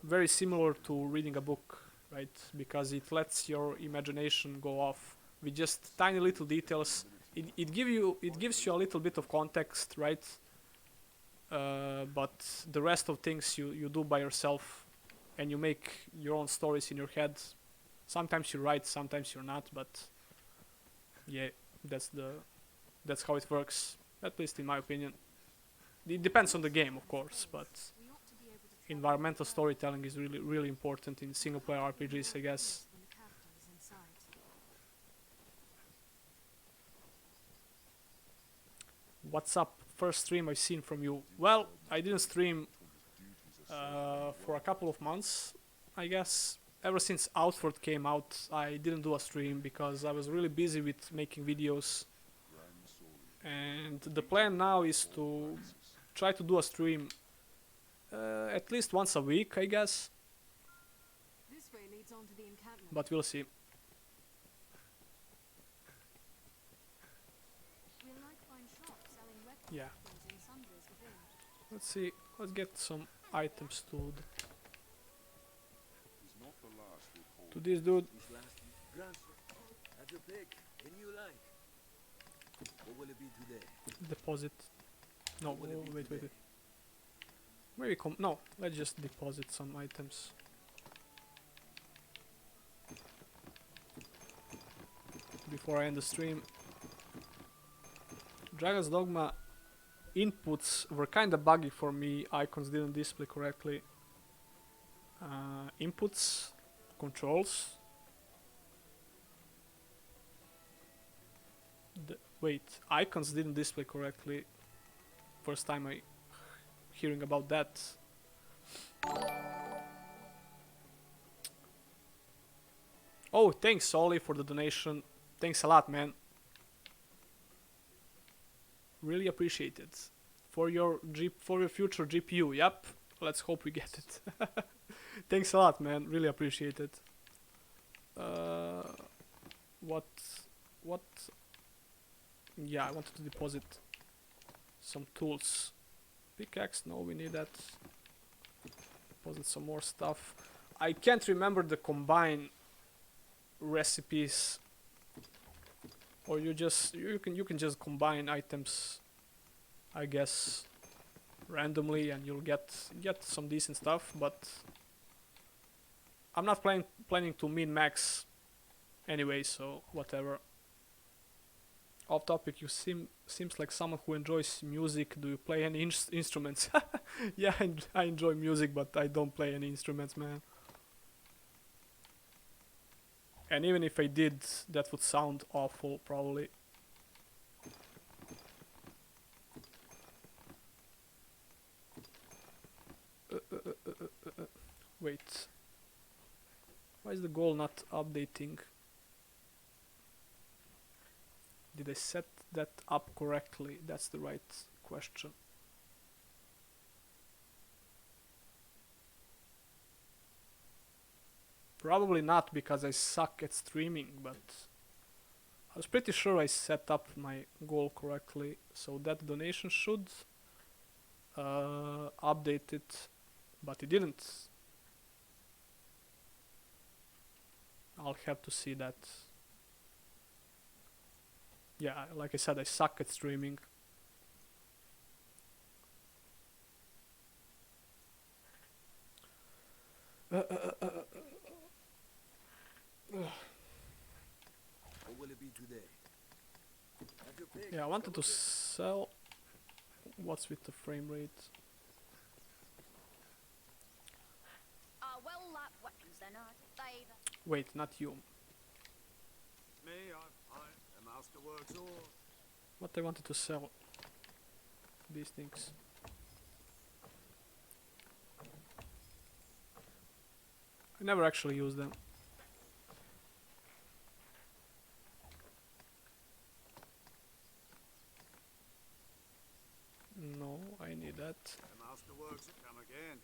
A: very similar to reading a book, right? Because it lets your imagination go off with just tiny little details. It gives you a little bit of context, right? But the rest of things you do by yourself, and you make your own stories in your head. Sometimes you're right, sometimes you're not, but yeah, that's how it works, at least in my opinion. It depends on the game, of course, but
E: We ought to be able to travel
A: environmental
E: further
A: storytelling is really, really important in single player RPGs, I guess.
E: when the capital is in sight.
A: What's up? First stream I've seen from you. Well, I didn't stream for a couple of months, I guess. Ever since Outward came out, I didn't do a stream because I was really busy with making videos. And the plan now is to try to do a stream at least once a week, I guess.
E: This way leads on to the encampment.
A: But we'll see.
E: We'll like find shops selling weapons
A: Yeah.
E: and sundries within.
A: Let's see. Let's get some items to this dude.
B: Grandson, have your pick. Any you like. What will it be today?
A: Deposit. No,
B: What will it be
A: wait.
B: today?
A: Maybe no, let's just deposit some items. Before I end the stream. Dragon's Dogma inputs were kinda buggy for me. Icons didn't display correctly. Inputs, controls. Wait, icons didn't display correctly. First time I hearing about that. Oh, thanks Ollie for the donation. Thanks a lot, man. Really appreciate it. For your future GPU. Yep. Let's hope we get it. Thanks a lot, man. Really appreciate it. What? Yeah, I wanted to deposit some tools. Pickaxe, no, we need that. Was it some more stuff? I can't remember the combine recipes. Or you can just combine items, I guess, randomly, and you'll get some decent stuff. But I'm not planning to min max anyway, so whatever. Off topic, you seems like someone who enjoys music. Do you play any instruments? Yeah, I enjoy music, but I don't play any instruments, man. And even if I did, that would sound awful, probably. Wait. Why is the goal not updating? Did I set that up correctly? That's the right question. Probably not, because I suck at streaming, but I was pretty sure I set up my goal correctly, so that donation should update it, but it didn't. I'll have to see that. Yeah, like I said, I suck at streaming.
B: What will it be today? Have your pick.
A: Yeah, I wanted to sell. What's with the frame rate?
C: Well, like weapons then, are they?
A: Wait, not you.
D: Me, the masterworks all.
A: What I wanted to sell. These things. I never actually use them. No, I need that.
D: The masterworks have come again.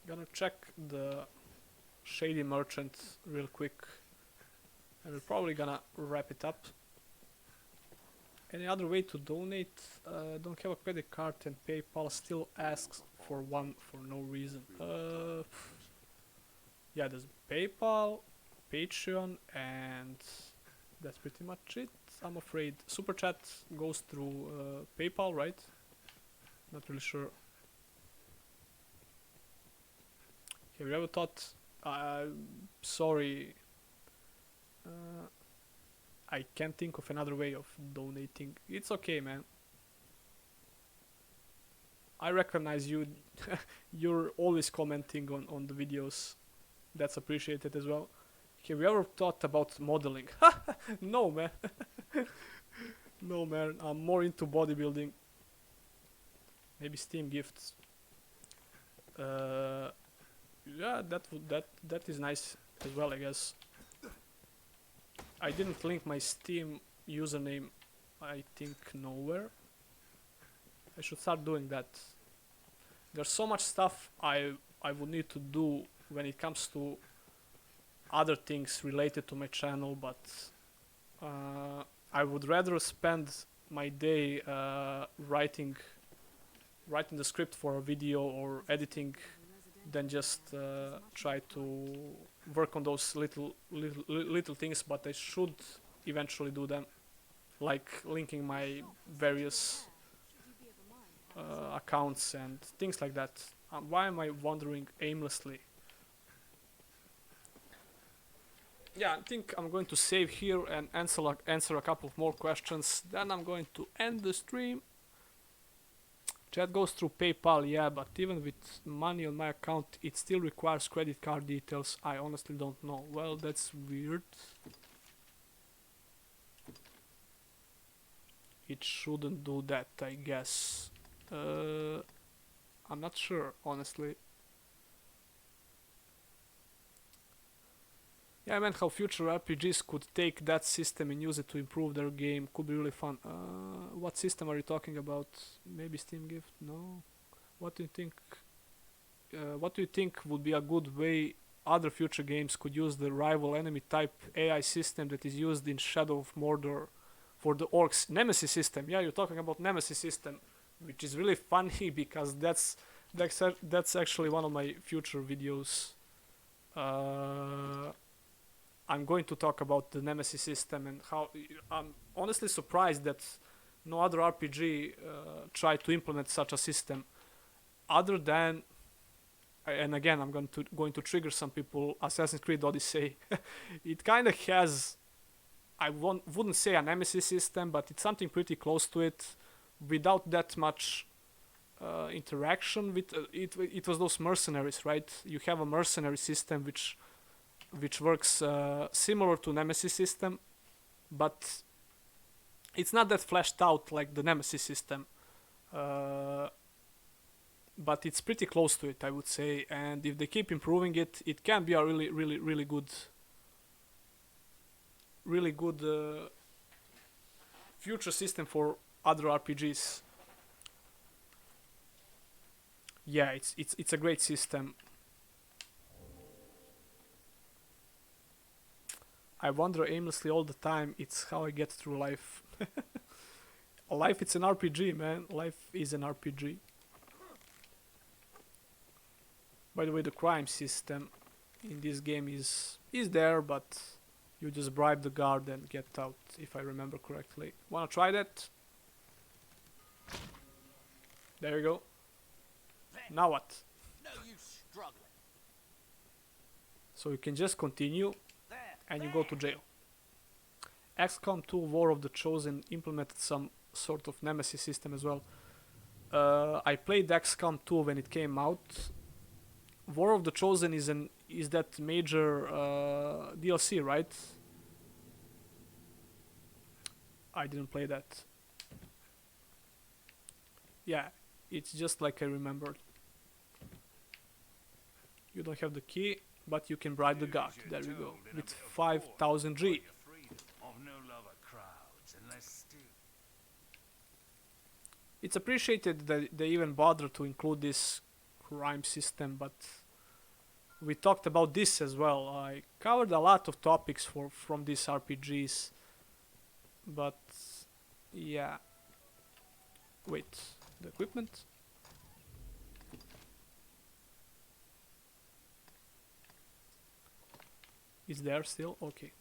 A: Gonna check the shady merchant real quick, and we're probably gonna wrap it up. Any other way to donate? Don't have a credit card and PayPal still asks for one for no reason. Yeah, there's PayPal, Patreon, and that's pretty much it. I'm afraid Super Chat goes through PayPal, right? Not really sure. Have you ever thought? Sorry. I can't think of another way of donating. It's okay, man. I recognize you. You're always commenting on the videos. That's appreciated as well. Have you ever thought about modeling? No, man. No, man. I'm more into bodybuilding. Maybe Steam gifts. Yeah, that is nice as well, I guess. I didn't link my Steam username, I think, nowhere. I should start doing that. There's so much stuff I would need to do when it comes to other things related to my channel, but I would rather spend my day writing the script for a video or editing than just try to work on those little things. But I should eventually do them, like linking my various accounts and things like that. Why am I wandering aimlessly? Yeah, I think I'm going to save here and answer a couple of more questions. Then I'm going to end the stream. Chat goes through PayPal, yeah, but even with money on my account, it still requires credit card details. I honestly don't know. Well, that's weird. It shouldn't do that, I guess. I'm not sure, honestly. Yeah, I meant how future RPGs could take that system and use it to improve their game. Could be really fun. What system are you talking about? Maybe Steam Gift? No. What do you think? what do you think would be a good way other future games could use the rival enemy type AI system that is used in Shadow of Mordor for the orcs Nemesis system? Yeah, you're talking about Nemesis system, which is really funny because that's actually one of my future videos. I'm going to talk about the Nemesis system and how I'm honestly surprised that no other RPG tried to implement such a system, other than, and again I'm going to trigger some people, Assassin's Creed Odyssey. It kind of has, wouldn't say a Nemesis system, but it's something pretty close to it, without that much interaction with it was those mercenaries, right? You have a mercenary system which works similar to Nemesis system, but it's not that fleshed out like the Nemesis system. But it's pretty close to it, I would say, and if they keep improving it, it can be a really good future system for other RPGs. Yeah, it's a great system. I wander aimlessly all the time. It's how I get through life. Life, it's an RPG, man. Life is an RPG. By the way, the crime system in this game is there, but you just bribe the guard and get out, if I remember correctly. Wanna try that? There you go. Now what?
B: No use struggling.
A: So you can just continue
B: There.
A: and you go to jail. XCOM 2 War of the Chosen implemented some sort of Nemesis system as well. I played XCOM 2 when it came out. War of the Chosen is that major DLC, right? I didn't play that. Yeah, it's just like I remembered. You don't have the key, but you can bribe the guard. There you go. With 5,000 G. It's appreciated that they even bother to include this crime system, but we talked about this as well. I covered a lot of topics from these RPGs, but yeah. Wait, the equipment? Is there still? Okay.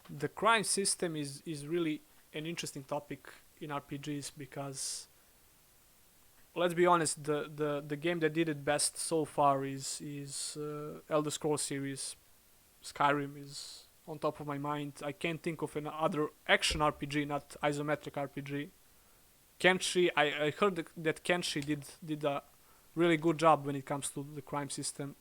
A: The crime system is really an interesting topic in RPGs because, let's be honest, the game that did it best so far is Elder Scrolls series. Skyrim is on top of my mind. I can't think of another action RPG, not isometric RPG. Kenshi, I heard that Kenshi did a really good job when it comes to the crime system.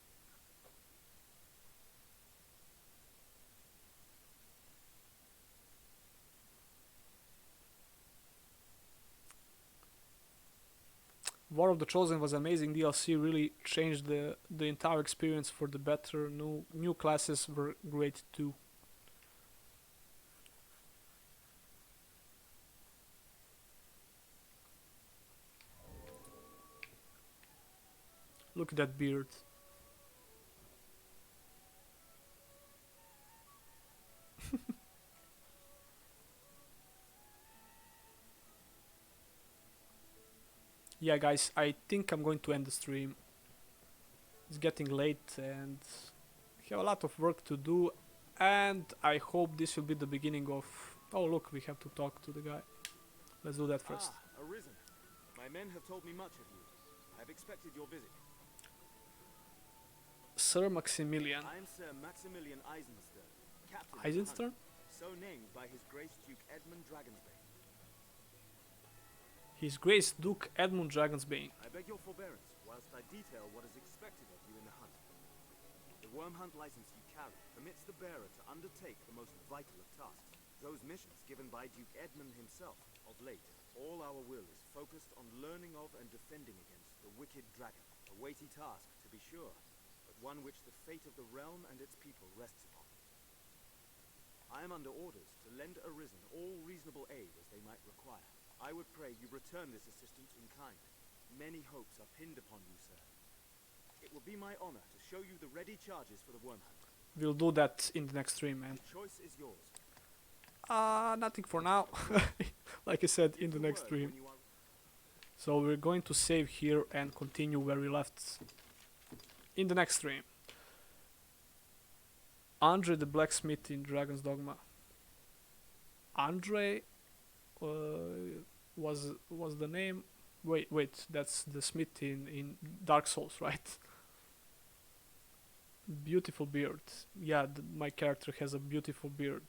A: War of the Chosen was amazing DLC, really changed the entire experience for the better. New classes were great too. Look at that beard. Yeah, guys, I think I'm going to end the stream. It's getting late and we have a lot of work to do, and I hope this will be the beginning of... Oh, look, we have to talk to the guy. Let's do that first.
G: Arisen. My men have told me much of you. I have expected your visit.
A: Sir Maximilian.
G: I am Sir Maximilian Eisenstern, captain of the
A: Eisenstern?
G: hunt, so named by His Grace Duke Edmund Dragonsbane.
A: His Grace Duke Edmund Dragonsbane.
G: I beg your forbearance whilst I detail what is expected of you in the hunt. The worm hunt license you carry permits the bearer to undertake the most vital of tasks, those missions given by Duke Edmund himself. Of late, all our will is focused on learning of and defending against the wicked dragon. A weighty task, to be sure, but one which the fate of the realm and its people rests upon. I am under orders to lend Arisen all reasonable aid as they might require. I would pray you return this assistance in kind. Many hopes are pinned upon you, sir. It will be my honor to show you the ready charges for the worm hunt.
A: We'll do that in the next stream, man.
G: The choice is yours.
A: Nothing for now. Like I said, in the next stream.
G: When you are
A: So we're going to save here and continue where we left in the next stream. Andre the blacksmith in Dragon's Dogma. Andre was the name. Wait, that's the smith in Dark Souls, right? Beautiful beard. Yeah, my character has a beautiful beard.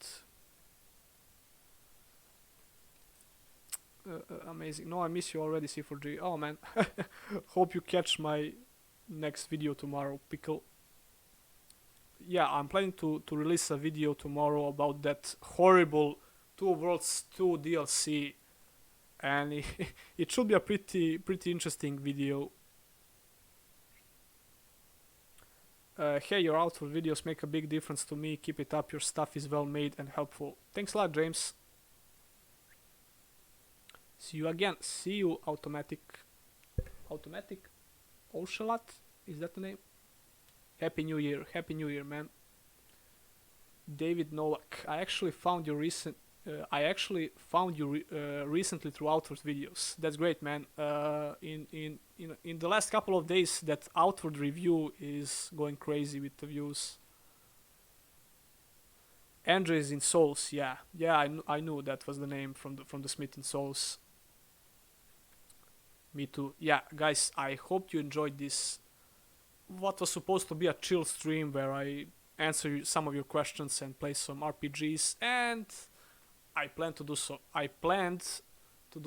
A: Amazing. No, I miss you already, C4G. Oh man. Hope you catch my next video tomorrow, Pickle. Yeah, I'm planning to release a video tomorrow about that horrible Two Worlds 2 DLC. And it should be a pretty interesting video. Hey, your outward videos make a big difference to me. Keep it up. Your stuff is well made and helpful. Thanks a lot, James. See you again. See you, Automatic. Automatic? Ocelat? Is that the name? Happy New Year. Happy New Year, man. David Nowak. I actually found you recently through Outward videos. That's great, man. In the last couple of days, that Outward review is going crazy with the views. Andre is in Souls. Yeah, I knew that was the name from the Smith in Souls. Me too. Yeah, guys, I hope you enjoyed this. What was supposed to be a chill stream where I answer some of your questions and play some RPGs, and I planned to do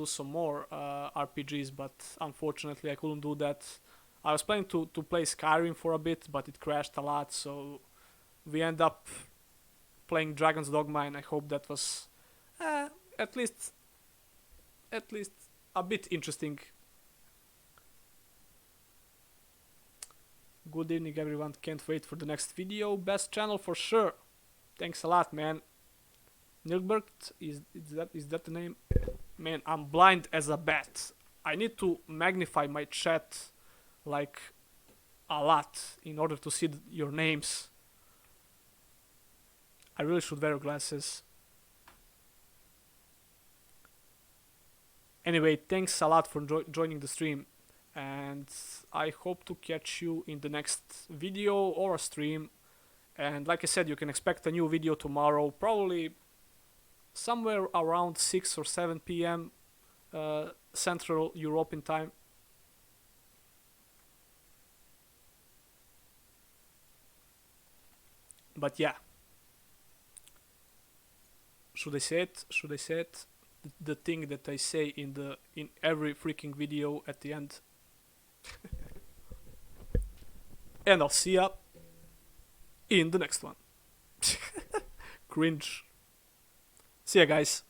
A: some more RPGs, but unfortunately I couldn't do that. I was planning to play Skyrim for a bit, but it crashed a lot, so we end up playing Dragon's Dogma, and I hope that was at least a bit interesting. Good evening, everyone. Can't wait for the next video. Best channel for sure. Thanks a lot, man. Nilbert, is that the name? Man, I'm blind as a bat. I need to magnify my chat like a lot in order to see your names. I really should wear glasses. Anyway, thanks a lot for joining the stream, and I hope to catch you in the next video or a stream. And like I said, you can expect a new video tomorrow, probably somewhere around 6 or 7 p.m. Central European time. But yeah, should I say it? The thing that I say in every freaking video at the end. And I'll see ya in the next one. Cringe. See ya, guys.